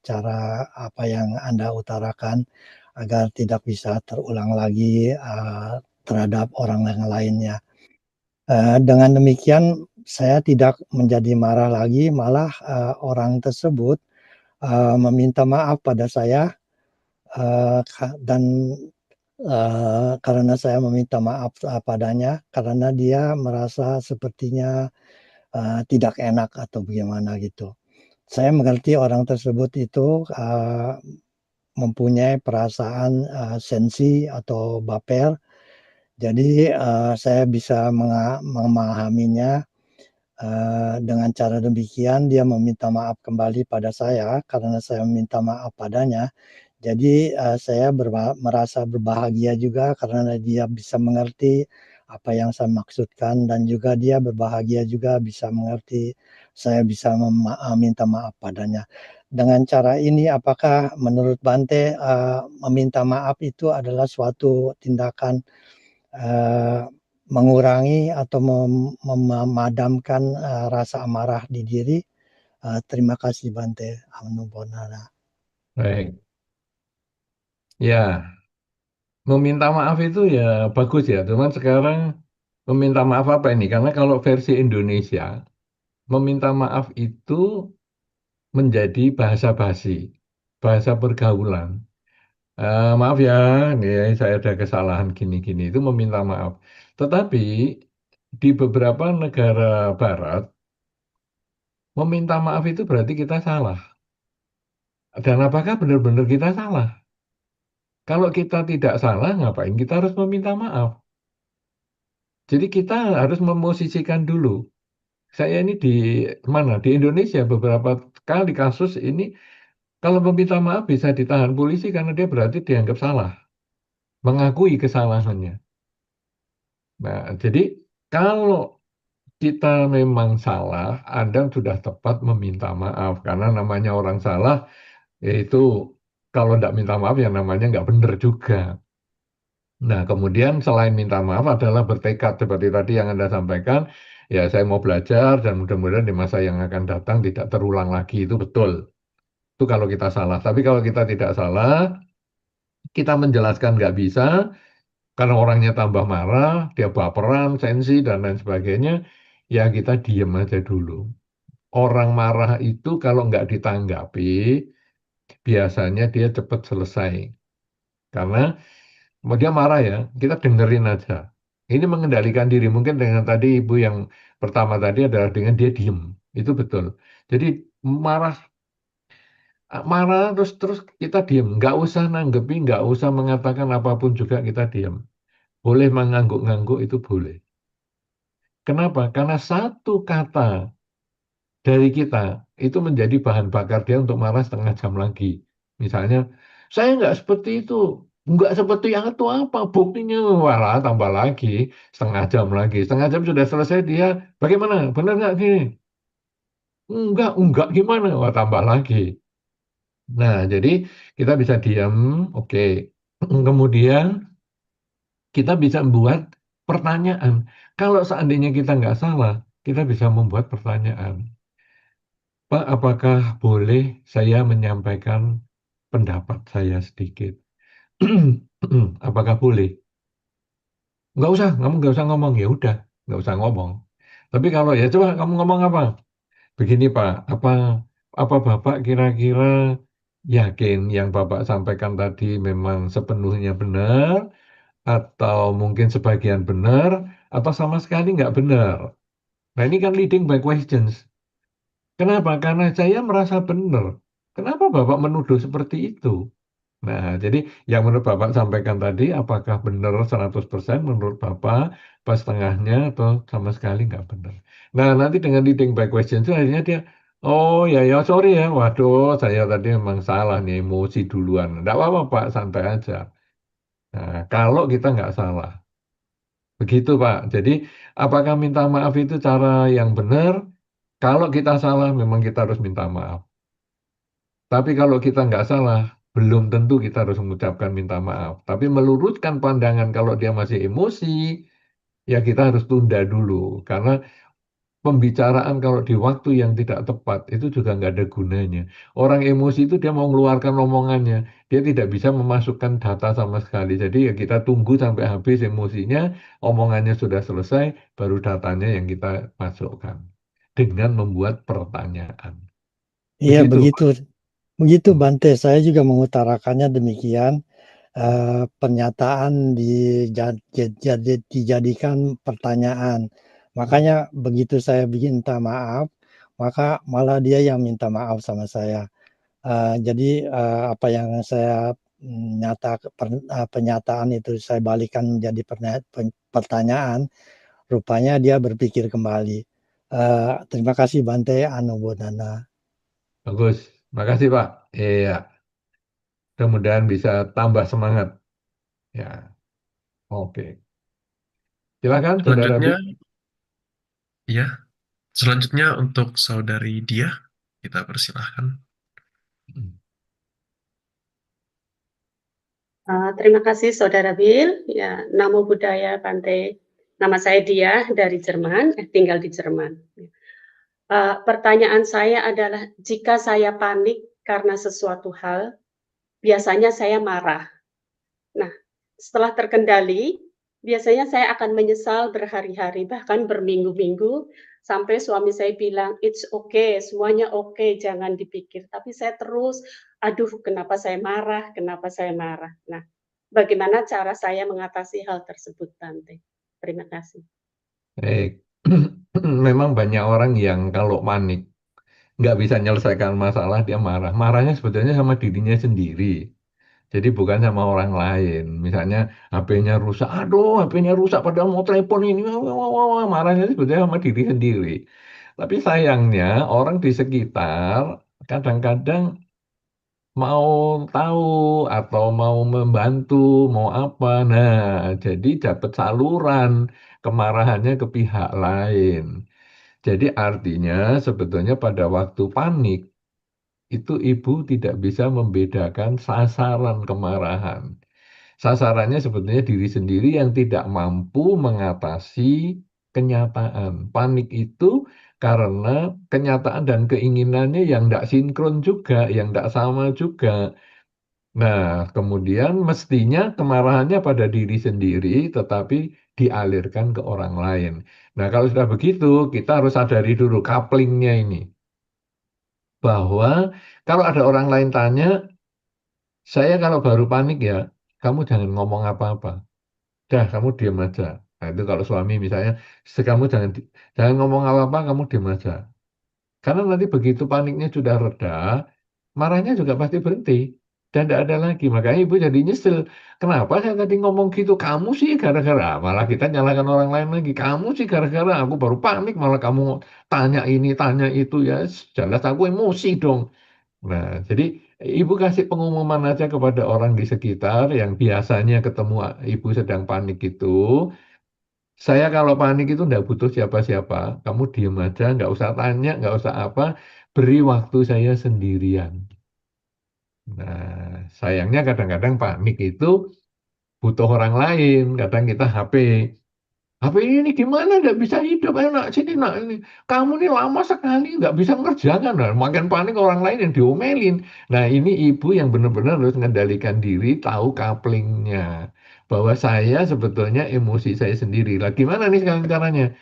cara apa yang Anda utarakan agar tidak bisa terulang lagi terhadap orang yang lainnya. Dengan demikian saya tidak menjadi marah lagi, malah orang tersebut meminta maaf pada saya dan karena saya meminta maaf padanya, karena dia merasa sepertinya tidak enak atau bagaimana gitu. Saya mengerti orang tersebut itu mempunyai perasaan sensi atau baper, jadi saya bisa memahaminya. Dengan cara demikian dia meminta maaf kembali pada saya karena saya meminta maaf padanya. Jadi saya merasa berbahagia juga karena dia bisa mengerti apa yang saya maksudkan dan juga dia berbahagia juga bisa mengerti saya bisa meminta maaf padanya. Dengan cara ini apakah menurut Bante meminta maaf itu adalah suatu tindakan uh, mengurangi atau memadamkan rasa amarah di diri? Terima kasih Bante. Anubbonara. Baik. Ya, meminta maaf itu ya bagus ya. Cuman sekarang meminta maaf apa ini? Karena kalau versi Indonesia, meminta maaf itu menjadi bahasa basi, bahasa pergaulan. Maaf ya, ini saya ada kesalahan gini-gini, itu meminta maaf. Tetapi di beberapa negara barat, meminta maaf itu berarti kita salah. Dan apakah benar-benar kita salah? Kalau kita tidak salah, ngapain kita harus meminta maaf? Jadi kita harus memosisikan dulu. Saya ini di mana? Di Indonesia beberapa kali kasus ini, kalau meminta maaf bisa ditahan polisi karena dia berarti dianggap salah. mengakui kesalahannya. Nah, jadi kalau kita memang salah, Anda sudah tepat meminta maaf. Karena namanya orang salah, yaitu kalau tidak minta maaf ya namanya nggak benar juga. Nah, kemudian selain minta maaf adalah bertekad seperti tadi yang Anda sampaikan, ya saya mau belajar dan mudah-mudahan di masa yang akan datang tidak terulang lagi, itu betul. Itu kalau kita salah. Tapi kalau kita tidak salah, kita menjelaskan nggak bisa, karena orangnya tambah marah, dia baperan, sensi, dan lain sebagainya, ya kita diem aja dulu. Orang marah itu kalau nggak ditanggapi, biasanya dia cepat selesai. Karena mau dia marah ya, kita dengerin aja. Ini mengendalikan diri. Mungkin dengan tadi ibu yang pertama tadi adalah dengan dia diem. Itu betul. Jadi marah, marah terus terus kita diem. Nggak usah nanggepi, nggak usah mengatakan apapun juga kita diem. Boleh mengangguk-ngangguk itu boleh. Kenapa? Karena satu kata dari kita itu menjadi bahan bakar dia untuk marah setengah jam lagi. Misalnya, saya nggak seperti itu. Nggak seperti yang itu apa? Buktinya, walah tambah lagi. Setengah jam lagi. Setengah jam sudah selesai dia, bagaimana? Benar nggak gini? Enggak gimana? Wah, tambah lagi. Nah, jadi kita bisa diam, oke. Kemudian kita bisa membuat pertanyaan. Kalau seandainya kita nggak salah, kita bisa membuat pertanyaan. Pak, apakah boleh saya menyampaikan pendapat saya sedikit? Apakah boleh? Nggak usah, kamu nggak usah ngomong. Ya udah, nggak usah ngomong. Tapi kalau ya coba kamu ngomong apa? Begini Pak, apa Bapak kira-kira yakin yang Bapak sampaikan tadi memang sepenuhnya benar, atau mungkin sebagian benar, atau sama sekali nggak benar? Nah ini kan leading by questions. Kenapa? Karena saya merasa benar. Kenapa Bapak menuduh seperti itu? Nah, jadi yang menurut Bapak sampaikan tadi, apakah benar 100% menurut Bapak, pas setengahnya, atau sama sekali nggak benar? Nah, nanti dengan leading by question itu akhirnya dia, oh ya, ya sorry ya, waduh, saya tadi memang salah nih, emosi duluan. Nggak apa-apa Pak, santai aja. Nah, kalau kita nggak salah. Begitu Pak. Jadi, apakah minta maaf itu cara yang benar? Kalau kita salah, memang kita harus minta maaf. Tapi kalau kita nggak salah, belum tentu kita harus mengucapkan minta maaf. Tapi meluruskan pandangan kalau dia masih emosi, ya kita harus tunda dulu. Karena pembicaraan kalau di waktu yang tidak tepat, itu juga nggak ada gunanya. Orang emosi itu dia mau mengeluarkan omongannya. Dia tidak bisa memasukkan data sama sekali. Jadi ya kita tunggu sampai habis emosinya, omongannya sudah selesai, baru datanya yang kita masukkan. Dengan membuat pertanyaan. Iya, Begitu. begitu. Begitu Hmm. Bante, saya juga mengutarakannya demikian. Pernyataan dijadikan pertanyaan. Makanya begitu saya minta maaf, maka malah dia yang minta maaf sama saya. Jadi apa yang saya pernyataan itu saya balikan menjadi pertanyaan, rupanya dia berpikir kembali. Terima kasih Bante Anu Bodana. Bagus. Makasih Pak. Iya. Mudah-mudahan bisa tambah semangat. Ya, oke. Silakan, Saudara Selanjutnya, Bi. ya, selanjutnya untuk saudari Dia, kita persilahkan. Terima kasih Saudara Bill. Ya, Namo Buddhaya Bante. Nama saya Dia dari Jerman, tinggal di Jerman. Pertanyaan saya adalah, jika saya panik karena sesuatu hal, biasanya saya marah. Nah, setelah terkendali, biasanya saya akan menyesal berhari-hari, bahkan berminggu-minggu, sampai suami saya bilang, "It's okay, semuanya oke, jangan dipikir." Tapi saya terus, aduh kenapa saya marah, kenapa saya marah. Nah, bagaimana cara saya mengatasi hal tersebut, Bante? Terima kasih. Baik. Memang banyak orang yang kalau panik nggak bisa menyelesaikan masalah, dia marah. Marahnya sebetulnya sama dirinya sendiri. Jadi bukan sama orang lain. Misalnya HP-nya rusak, aduh HP-nya rusak padahal mau telepon ini. Wah, wah, wah, wah. Marahnya sebetulnya sama diri sendiri. Tapi sayangnya orang di sekitar kadang-kadang mau tahu atau mau membantu, mau apa. Nah, jadi dapat saluran kemarahannya ke pihak lain. Jadi artinya sebetulnya pada waktu panik itu ibu tidak bisa membedakan sasaran kemarahan. Sasarannya sebetulnya diri sendiri yang tidak mampu mengatasi kenyataan. Panik itu karena kenyataan dan keinginannya yang tidak sinkron juga, yang tidak sama juga. Nah, kemudian mestinya kemarahannya pada diri sendiri, tetapi dialirkan ke orang lain. Nah, kalau sudah begitu, kita harus sadari dulu couplingnya ini. Bahwa kalau ada orang lain tanya, saya kalau baru panik ya, kamu jangan ngomong apa-apa. Dah, kamu diam aja. Nah, itu kalau suami misalnya, kamu jangan ngomong apa-apa, kamu diam aja. Karena nanti begitu paniknya sudah reda, marahnya juga pasti berhenti. Dan tidak ada lagi. Makanya ibu jadi nyesel. Kenapa saya tadi ngomong gitu? Kamu sih gara-gara. Malah kita nyalakan orang lain lagi. Kamu sih gara-gara. Aku baru panik. Malah kamu tanya ini, tanya itu. Ya jelas aku emosi dong. Nah, jadi ibu kasih pengumuman aja kepada orang di sekitar yang biasanya ketemu ibu sedang panik itu. Saya kalau panik itu nggak butuh siapa-siapa. Kamu diem aja, nggak usah tanya, nggak usah apa. Beri waktu saya sendirian. Nah, sayangnya kadang-kadang panik itu butuh orang lain. Kadang kita HP ini gimana nggak bisa hidup, ayo nak sini nak ini. Kamu ini lama sekali nggak bisa ngerjakan. Nah, makin panik orang lain yang diomelin. Nah, ini ibu yang benar-benar harus mengendalikan diri, tahu couplingnya. Bahwa saya sebetulnya emosi saya sendiri. Lah gimana nih sekarang caranya?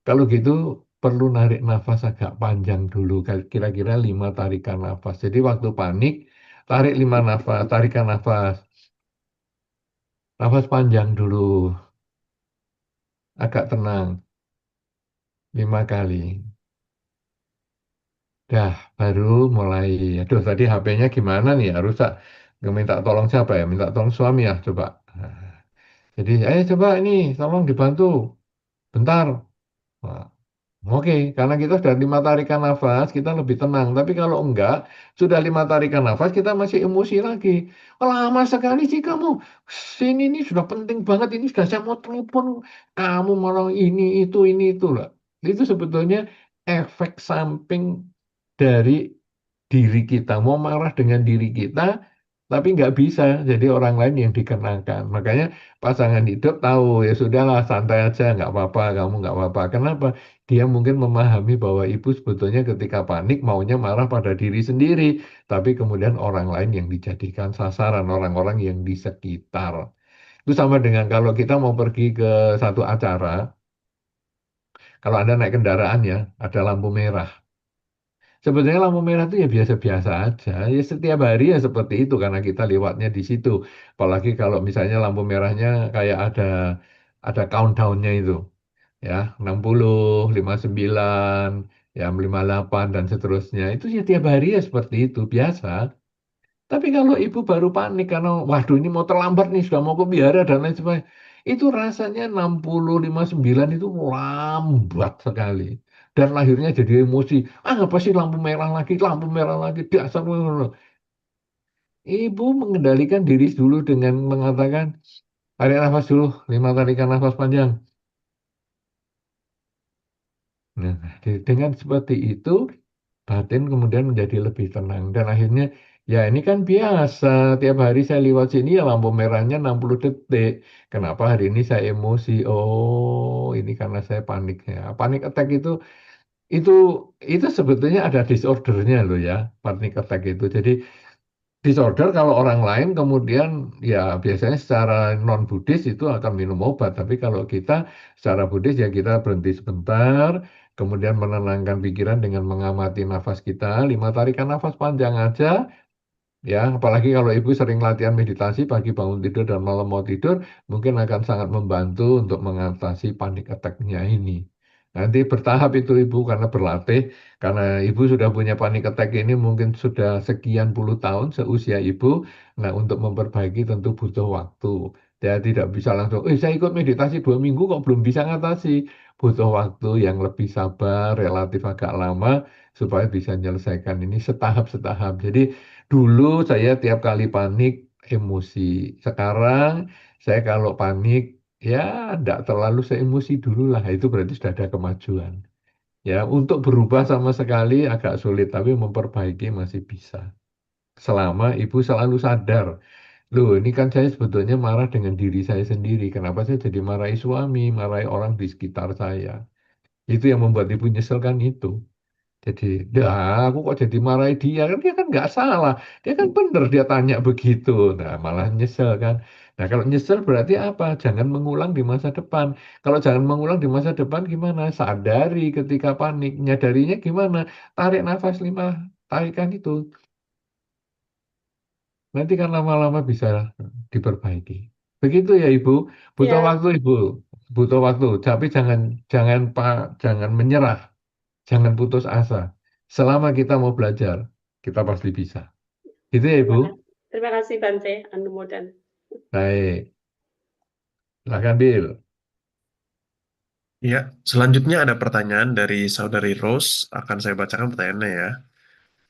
Kalau gitu perlu narik nafas agak panjang dulu, kira-kira 5 tarikan nafas. Jadi waktu panik, tarik 5 nafas, tarikan nafas. Nafas panjang dulu, agak tenang, 5 kali. Dah, baru mulai. Aduh, tadi HP-nya gimana nih? Ya, rusak. Minta tolong siapa ya? Minta tolong suami ya, coba. Nah, jadi, coba ini, tolong dibantu. Bentar. Nah, oke, karena kita sudah 5 tarikan nafas, kita lebih tenang. Tapi kalau enggak, sudah 5 tarikan nafas, kita masih emosi lagi. Lama sekali sih kamu. Sini ini sudah penting banget, ini sudah saya mau telepon. Kamu malah ini, itu lah. Itu sebetulnya efek samping dari diri kita. Mau marah dengan diri kita, tapi nggak bisa. Jadi orang lain yang dikenakan. Makanya pasangan hidup tahu, ya sudahlah santai aja, nggak apa-apa, kamu nggak apa-apa. Kenapa? Dia mungkin memahami bahwa ibu sebetulnya ketika panik maunya marah pada diri sendiri, tapi kemudian orang lain yang dijadikan sasaran, orang-orang yang di sekitar. Itu sama dengan kalau kita mau pergi ke satu acara, kalau Anda naik kendaraan ya, ada lampu merah. Sebetulnya lampu merah itu ya biasa-biasa aja. Ya setiap hari ya seperti itu karena kita lewatnya di situ. Apalagi kalau misalnya lampu merahnya kayak ada countdown-nya itu. Ya, 60, 59, ya 58 dan seterusnya. Itu ya tiap hari ya seperti itu, biasa. Tapi kalau ibu baru panik karena waduh ini mau terlambat nih, sudah mau ke biara dan lain sebagainya. Itu rasanya 60, 59 itu lambat sekali. Dan lahirnya jadi emosi. Ah, apa sih lampu merah lagi, dasar. Ibu mengendalikan diri dulu dengan mengatakan, tarik nafas dulu, 5 tarikan nafas panjang. Nah, dengan seperti itu, batin kemudian menjadi lebih tenang. Dan akhirnya, ya ini kan biasa, tiap hari saya lewat sini ya lampu merahnya 60 detik. Kenapa hari ini saya emosi? Oh, ini karena saya panik ya. Panik attack itu itu sebetulnya ada disordernya loh ya, panic attack itu. Jadi disorder kalau orang lain kemudian ya biasanya secara non Buddhis itu akan minum obat, tapi kalau kita secara Buddhis ya kita berhenti sebentar, kemudian menenangkan pikiran dengan mengamati nafas kita, 5 tarikan nafas panjang aja. Ya, apalagi kalau ibu sering latihan meditasi pagi bangun tidur dan malam mau tidur, mungkin akan sangat membantu untuk mengatasi panik attack-nya ini. Nanti bertahap itu ibu karena berlatih, karena ibu sudah punya panik attack ini mungkin sudah sekian puluh tahun seusia ibu. Nah, untuk memperbaiki tentu butuh waktu. Ya tidak bisa langsung, saya ikut meditasi 2 minggu kok belum bisa ngatasi. Butuh waktu yang lebih sabar, relatif agak lama, supaya bisa menyelesaikan ini setahap-setahap. Jadi dulu saya tiap kali panik, emosi. Sekarang saya kalau panik, ya tidak terlalu seemosi dulu lah. Itu berarti sudah ada kemajuan. Ya, untuk berubah sama sekali agak sulit, tapi memperbaiki masih bisa. Selama ibu selalu sadar, loh ini kan saya sebetulnya marah dengan diri saya sendiri. Kenapa saya jadi marahi suami, marahi orang di sekitar saya? Itu yang membuat ibu nyesel kan itu. Jadi, dah aku kok jadi marahi dia, kan dia kan nggak salah. Dia kan bener dia tanya begitu. Nah, malah nyesel kan. Nah, kalau nyesel berarti apa? Jangan mengulang di masa depan. Kalau jangan mengulang di masa depan gimana? Sadari ketika panik. Nyadarinya gimana? Tarik nafas 5 tarikan itu. Nanti kan lama-lama bisa diperbaiki. Begitu ya Ibu. Butuh Ya, waktu Ibu. Butuh waktu. Tapi jangan jangan jangan menyerah. Jangan putus asa. Selama kita mau belajar, kita pasti bisa. Gitu ya Ibu. terima kasih Bante Anumodan. Baik. Silahkan Bill. Ya, selanjutnya ada pertanyaan dari saudari Rose. Akan saya bacakan pertanyaannya ya.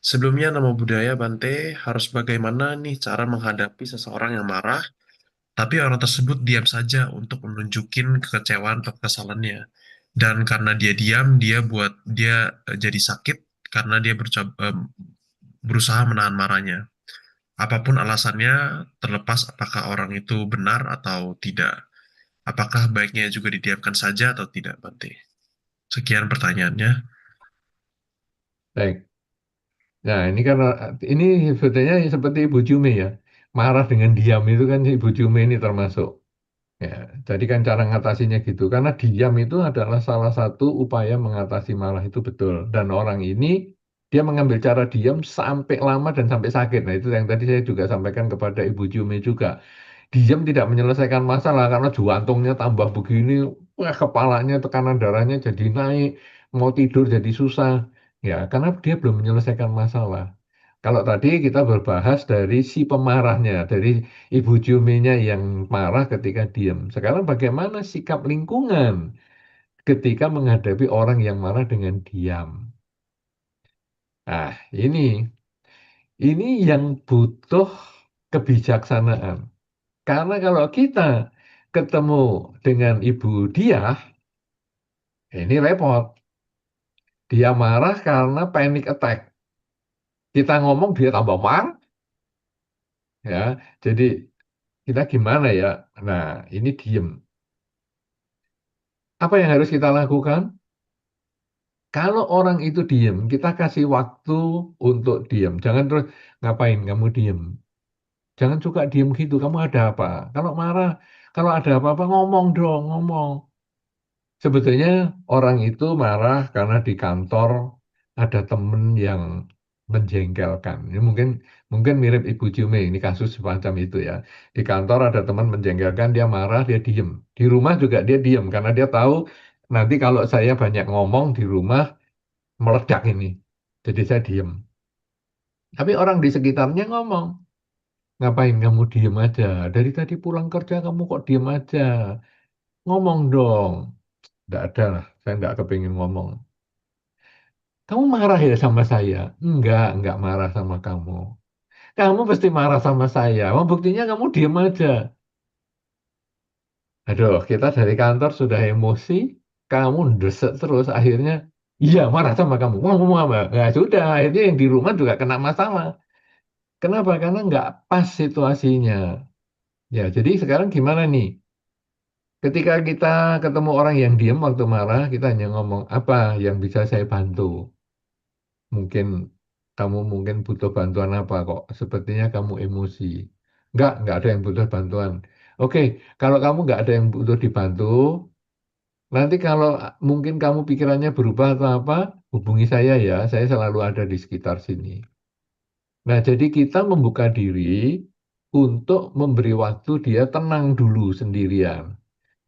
Sebelumnya, nama budaya Bante harus bagaimana nih cara menghadapi seseorang yang marah, tapi orang tersebut diam saja untuk menunjukin kekecewaan atau kekesalannya. Dan karena dia diam, dia jadi sakit karena dia berusaha menahan marahnya. Apapun alasannya, terlepas apakah orang itu benar atau tidak. Apakah baiknya juga didiamkan saja atau tidak, Bante? Sekian pertanyaannya. Baik. Nah, ini kan ini sebetulnya seperti Ibu Jume ya. Marah dengan diam itu kan Ibu Jume ini termasuk. Ya, jadi kan cara ngatasinya gitu. Karena diam itu adalah salah satu upaya mengatasi marah itu betul. Dan orang ini dia mengambil cara diam sampai lama dan sampai sakit. Nah, itu yang tadi saya juga sampaikan kepada Ibu Jume juga. Diam tidak menyelesaikan masalah karena jantungnya tambah begini, wah kepalanya tekanan darahnya jadi naik, mau tidur jadi susah. Ya, karena dia belum menyelesaikan masalah. Kalau tadi kita berbahas dari si pemarahnya, dari Ibu Juminya yang marah ketika diam. Sekarang bagaimana sikap lingkungan ketika menghadapi orang yang marah dengan diam? Nah, ini yang butuh kebijaksanaan. Karena kalau kita ketemu dengan ibu dia, ini repot. Dia marah karena panic attack. Kita ngomong dia tambah marah, ya. Jadi kita gimana ya? Nah, ini diem. Apa yang harus kita lakukan? Kalau orang itu diem, kita kasih waktu untuk diem. Jangan terus ngapain kamu diem. Jangan suka diem gitu. Kamu ada apa? Kalau marah, kalau ada apa-apa ngomong dong, ngomong. Sebetulnya orang itu marah karena di kantor ada temen yang menjengkelkan. Ini mungkin mungkin mirip Ibu Jume, ini kasus semacam itu ya. Di kantor ada teman menjengkelkan, dia marah, dia diem. Di rumah juga dia diem karena dia tahu nanti kalau saya banyak ngomong di rumah meledak ini. Jadi saya diem. Tapi orang di sekitarnya ngomong, ngapain kamu diem aja? Dari tadi pulang kerja kamu kok diem aja? Ngomong dong. Tidak ada lah, saya nggak kepingin ngomong. Kamu marah ya sama saya? Enggak marah sama kamu. Kamu pasti marah sama saya. Oh, buktinya kamu diem aja. Aduh, kita dari kantor sudah emosi, kamu desek terus, akhirnya, iya marah sama kamu. Wah, ngomong apa? Nah, sudah, akhirnya yang di rumah juga kena masalah. Kenapa? Karena nggak pas situasinya. Ya, jadi sekarang gimana nih? Ketika kita ketemu orang yang diem waktu marah, kita hanya ngomong, apa yang bisa saya bantu? Mungkin kamu mungkin butuh bantuan apa kok? Sepertinya kamu emosi. Enggak ada yang butuh bantuan. Oke, kalau kamu nggak ada yang butuh dibantu, nanti kalau mungkin kamu pikirannya berubah atau apa, hubungi saya ya. Saya selalu ada di sekitar sini. Nah, jadi kita membuka diri untuk memberi waktu dia tenang dulu sendirian.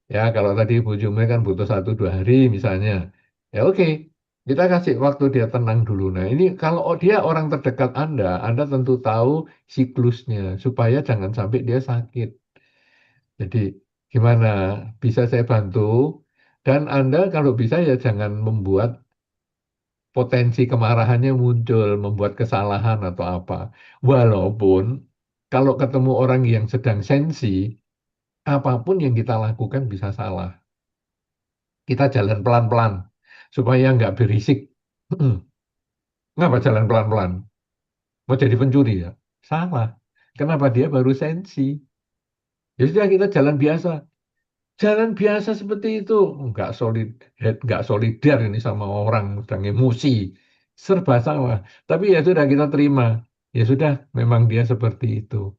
Ya, kalau tadi Bu Jume kan butuh 1-2 hari misalnya. Ya oke, kita kasih waktu dia tenang dulu. Nah ini kalau dia orang terdekat Anda tentu tahu siklusnya supaya jangan sampai dia sakit. Jadi gimana? Bisa saya bantu? Dan Anda kalau bisa ya jangan membuat potensi kemarahannya muncul, membuat kesalahan atau apa. Walaupun kalau ketemu orang yang sedang sensi, apapun yang kita lakukan bisa salah. Kita jalan pelan-pelan supaya nggak berisik. Ngapa jalan pelan-pelan? Mau jadi pencuri ya? Salah. Kenapa dia baru sensi? Ya sudah kita jalan biasa. Jalan biasa seperti itu. Nggak solidar ini sama orang sedang emosi. Serba salah. Tapi ya sudah kita terima. Ya sudah, memang dia seperti itu.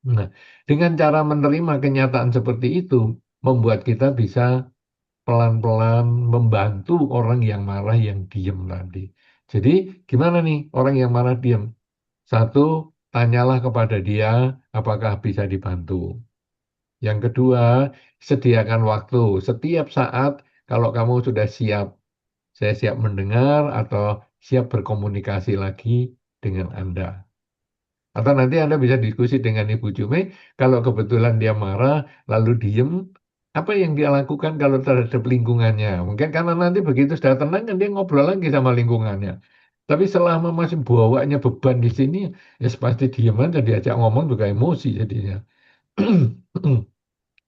Nah, dengan cara menerima kenyataan seperti itu, membuat kita bisa pelan-pelan membantu orang yang marah yang diem tadi. Jadi, gimana nih orang yang marah diem? Satu, tanyalah kepada dia apakah bisa dibantu. Yang kedua, sediakan waktu. Setiap saat kalau kamu sudah siap, saya siap mendengar atau siap berkomunikasi lagi dengan Anda. Atau nanti Anda bisa diskusi dengan Ibu Jume, kalau kebetulan dia marah, lalu diem, apa yang dia lakukan kalau terhadap lingkungannya? Mungkin karena nanti begitu sudah tenang, kan dia ngobrol lagi sama lingkungannya. Tapi selama masih bawanya beban di sini, ya pasti diem aja, diajak ngomong juga emosi jadinya.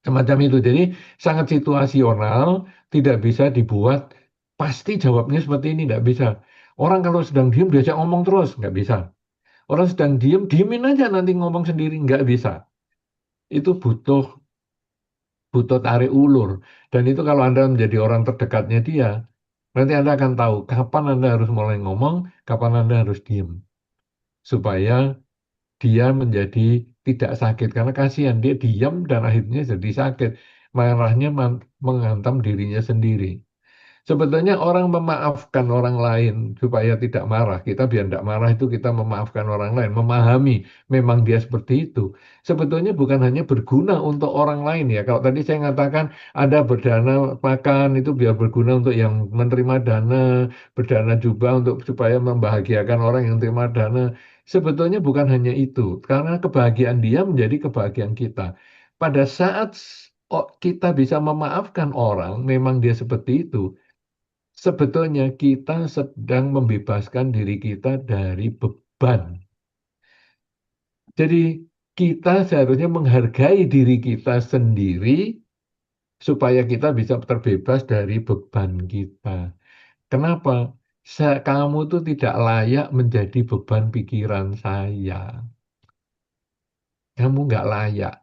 Semacam itu. Jadi sangat situasional, tidak bisa dibuat pasti jawabnya seperti ini, tidak bisa. Orang kalau sedang diem diajak ngomong terus, nggak bisa. Orang sedang diem, diemin aja nanti ngomong sendiri, nggak bisa. Itu butuh butuh tarik ulur. Dan itu kalau Anda menjadi orang terdekatnya dia, nanti Anda akan tahu kapan Anda harus mulai ngomong, kapan Anda harus diem. Supaya dia menjadi tidak sakit. Karena kasihan, dia diam dan akhirnya jadi sakit. Marahnya menghantam dirinya sendiri. Sebetulnya orang memaafkan orang lain supaya tidak marah. Kita biar tidak marah itu kita memaafkan orang lain. Memahami memang dia seperti itu. Sebetulnya bukan hanya berguna untuk orang lain ya. Kalau tadi saya mengatakan ada berdana makan itu biar berguna untuk yang menerima dana. Berdana juga untuk supaya membahagiakan orang yang terima dana. Sebetulnya bukan hanya itu. Karena kebahagiaan dia menjadi kebahagiaan kita. Pada saat kita bisa memaafkan orang, memang dia seperti itu. Sebetulnya kita sedang membebaskan diri kita dari beban. Jadi kita seharusnya menghargai diri kita sendiri supaya kita bisa terbebas dari beban kita. Kenapa? Kamu tuh tidak layak menjadi beban pikiran saya. Kamu nggak layak.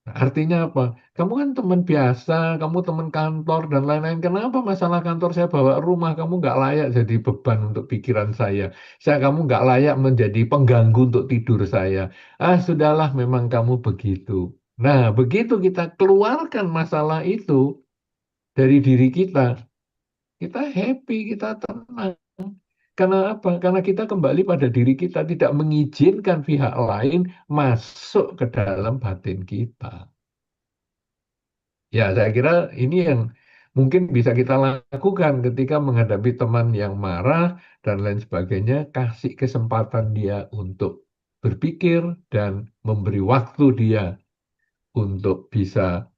Artinya apa? Kamu kan teman biasa, kamu teman kantor dan lain-lain. Kenapa masalah kantor saya bawa rumah? Kamu nggak layak jadi beban untuk pikiran saya. Kamu nggak layak menjadi pengganggu untuk tidur saya. Ah, sudahlah, memang kamu begitu. Nah, begitu kita keluarkan masalah itu dari diri kita happy, kita tenang. Karena apa? Karena kita kembali pada diri kita, tidak mengizinkan pihak lain masuk ke dalam batin kita. Ya, saya kira ini yang mungkin bisa kita lakukan ketika menghadapi teman yang marah dan lain sebagainya. Kasih kesempatan dia untuk berpikir dan memberi waktu dia untuk bisa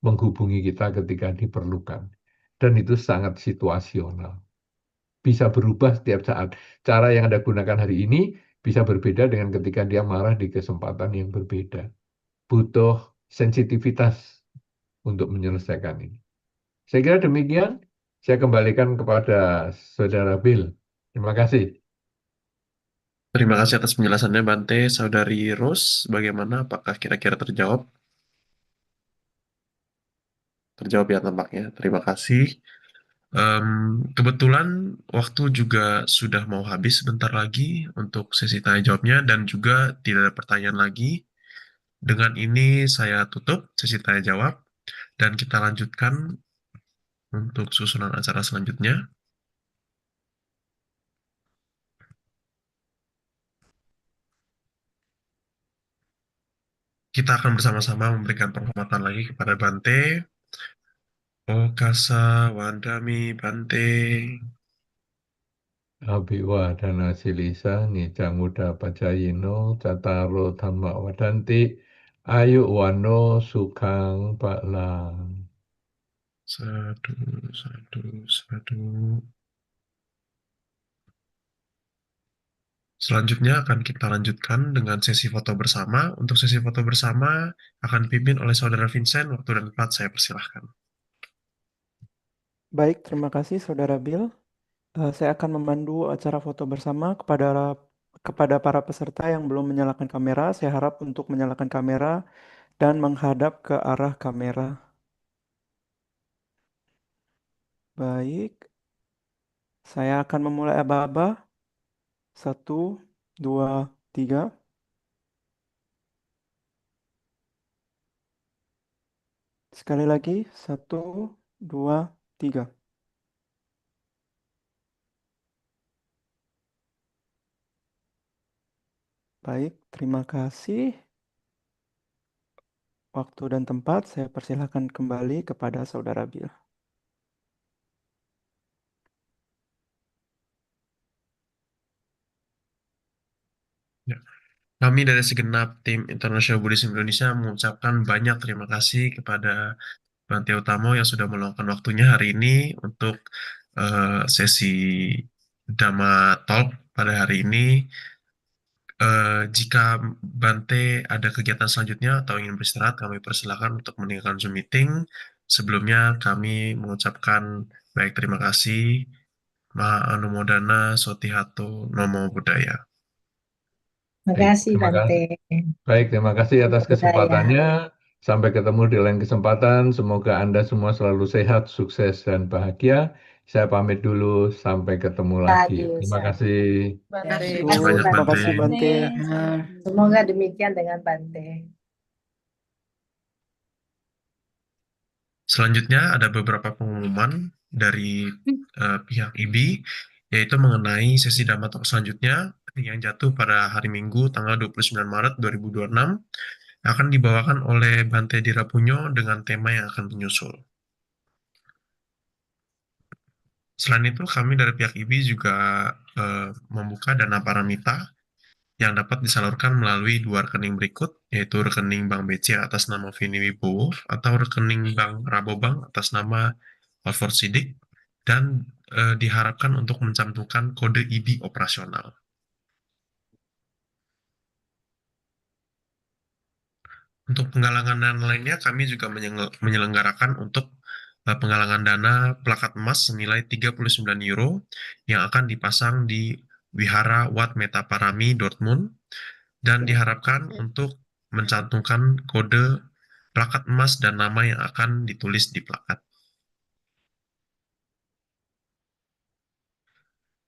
menghubungi kita ketika diperlukan. Dan itu sangat situasional. Bisa berubah setiap saat. Cara yang Anda gunakan hari ini bisa berbeda dengan ketika dia marah di kesempatan yang berbeda. Butuh sensitivitas untuk menyelesaikan ini. Saya kira demikian. Saya kembalikan kepada Saudara Bill. Terima kasih. Terima kasih atas penjelasannya, Bante. Saudari Rose, bagaimana? Apakah kira-kira terjawab? Terjawab ya tampaknya. Terima kasih. Kebetulan waktu juga sudah mau habis sebentar lagi untuk sesi tanya jawabnya dan juga tidak ada pertanyaan lagi. Dengan ini saya tutup sesi tanya jawab dan kita lanjutkan untuk susunan acara selanjutnya. Kita akan bersama-sama memberikan penghormatan lagi kepada Bante. Okasa Wandami Bante. Abhiwadana silisa nica muda pacayino cataro dhamma wadanti Ayu Wano Sukang Paklang. Sadu, sadu, sadu. Selanjutnya akan kita lanjutkan dengan sesi foto bersama. Untuk sesi foto bersama akan dipimpin oleh Saudara Vincent. Waktu dan tempat saya persilahkan. Baik, terima kasih Saudara Bill. Saya akan memandu acara foto bersama kepada para peserta yang belum menyalakan kamera. Saya harap untuk menyalakan kamera dan menghadap ke arah kamera. Baik, saya akan memulai aba-aba. 1, 2, 3. Sekali lagi, 1, 2, 3. Baik, terima kasih. Waktu dan tempat saya persilahkan kembali kepada Saudara Bill. Ya. Kami dari segenap tim International Buddhism Indonesia mengucapkan banyak terima kasih kepada Bante Utamo yang sudah meluangkan waktunya hari ini untuk sesi Dhamma Talk pada hari ini. Jika Bante ada kegiatan selanjutnya atau ingin beristirahat, kami persilakan untuk meninggalkan Zoom meeting. Sebelumnya kami mengucapkan baik terima kasih, Maha Anumodana, Sotihato, Namo Buddhaya. Terima Baik, kasih terima Bante. kasih. Baik, terima kasih Namo atas Buddhaya. kesempatannya. Sampai ketemu di lain kesempatan. Semoga Anda semua selalu sehat, sukses, dan bahagia. Saya pamit dulu. Sampai ketemu lagi. Sadu, Terima sadu. kasih. Ya, Terima terima kasih kasih banyak, Terima Bante. kasih Bante. Semoga demikian dengan Bante. Selanjutnya ada beberapa pengumuman dari pihak IBI, yaitu mengenai sesi Dhamma Talk selanjutnya yang jatuh pada hari Minggu tanggal 29 Maret 2026 akan dibawakan oleh Bante Dirapunyo dengan tema yang akan menyusul. Selain itu, kami dari pihak IBI juga membuka dana paramita yang dapat disalurkan melalui dua rekening berikut, yaitu rekening Bank BCA atas nama Vini Wibowo atau rekening Bank Rabobank atas nama Alfred Sidik, dan diharapkan untuk mencantumkan kode IBI operasional. Untuk penggalangan dana lainnya, kami juga menyelenggarakan untuk penggalangan dana plakat emas senilai 39 euro yang akan dipasang di Wihara Wat Metaparami Dortmund dan diharapkan untuk mencantumkan kode plakat emas dan nama yang akan ditulis di plakat.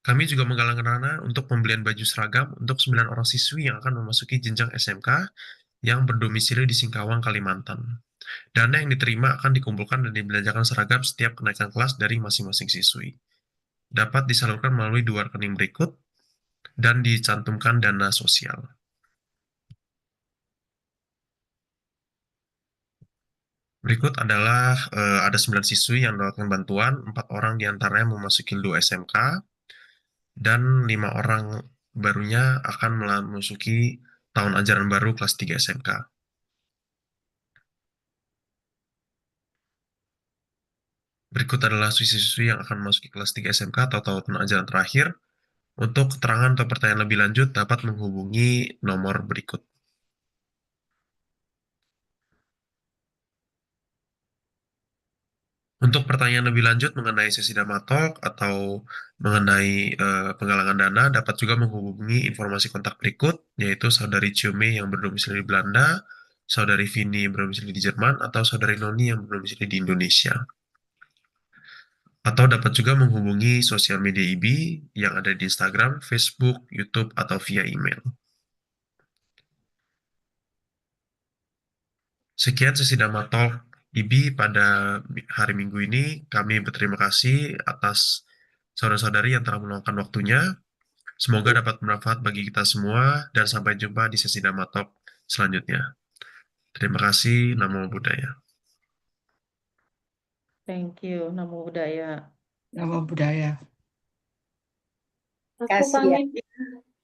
Kami juga menggalangkan dana untuk pembelian baju seragam untuk 9 orang siswi yang akan memasuki jenjang SMK yang berdomisili di Singkawang, Kalimantan. Dana yang diterima akan dikumpulkan dan dibelanjakan seragam setiap kenaikan kelas dari masing-masing siswi. Dapat disalurkan melalui dua rekening berikut dan dicantumkan dana sosial. Berikut adalah ada 9 siswi yang mendapatkan bantuan, 4 orang diantaranya memasuki LDU SMK, dan 5 orang barunya akan memasuki tahun ajaran baru kelas 3 SMK. Berikut adalah siswi-siswi yang akan memasuki kelas 3 SMK atau tahun ajaran terakhir. Untuk keterangan atau pertanyaan lebih lanjut dapat menghubungi nomor berikut. Untuk pertanyaan lebih lanjut mengenai sesi Dhamma Talk atau mengenai penggalangan dana dapat juga menghubungi informasi kontak berikut, yaitu Saudari Ciume yang berdomisili di Belanda, Saudari Vini yang berdomisili di Jerman, atau Saudari Noni yang berdomisili di Indonesia. Atau dapat juga menghubungi sosial media IBI yang ada di Instagram, Facebook, YouTube, atau via email. Sekian sesi Dhamma Talk IBI pada hari Minggu ini. Kami berterima kasih atas saudara-saudari yang telah meluangkan waktunya. Semoga dapat bermanfaat bagi kita semua dan sampai jumpa di sesi Dhamma Talk selanjutnya. Terima kasih. Namo Buddhaya. Thank you, Namo Buddhaya. Namo Buddhaya. Kasih ya.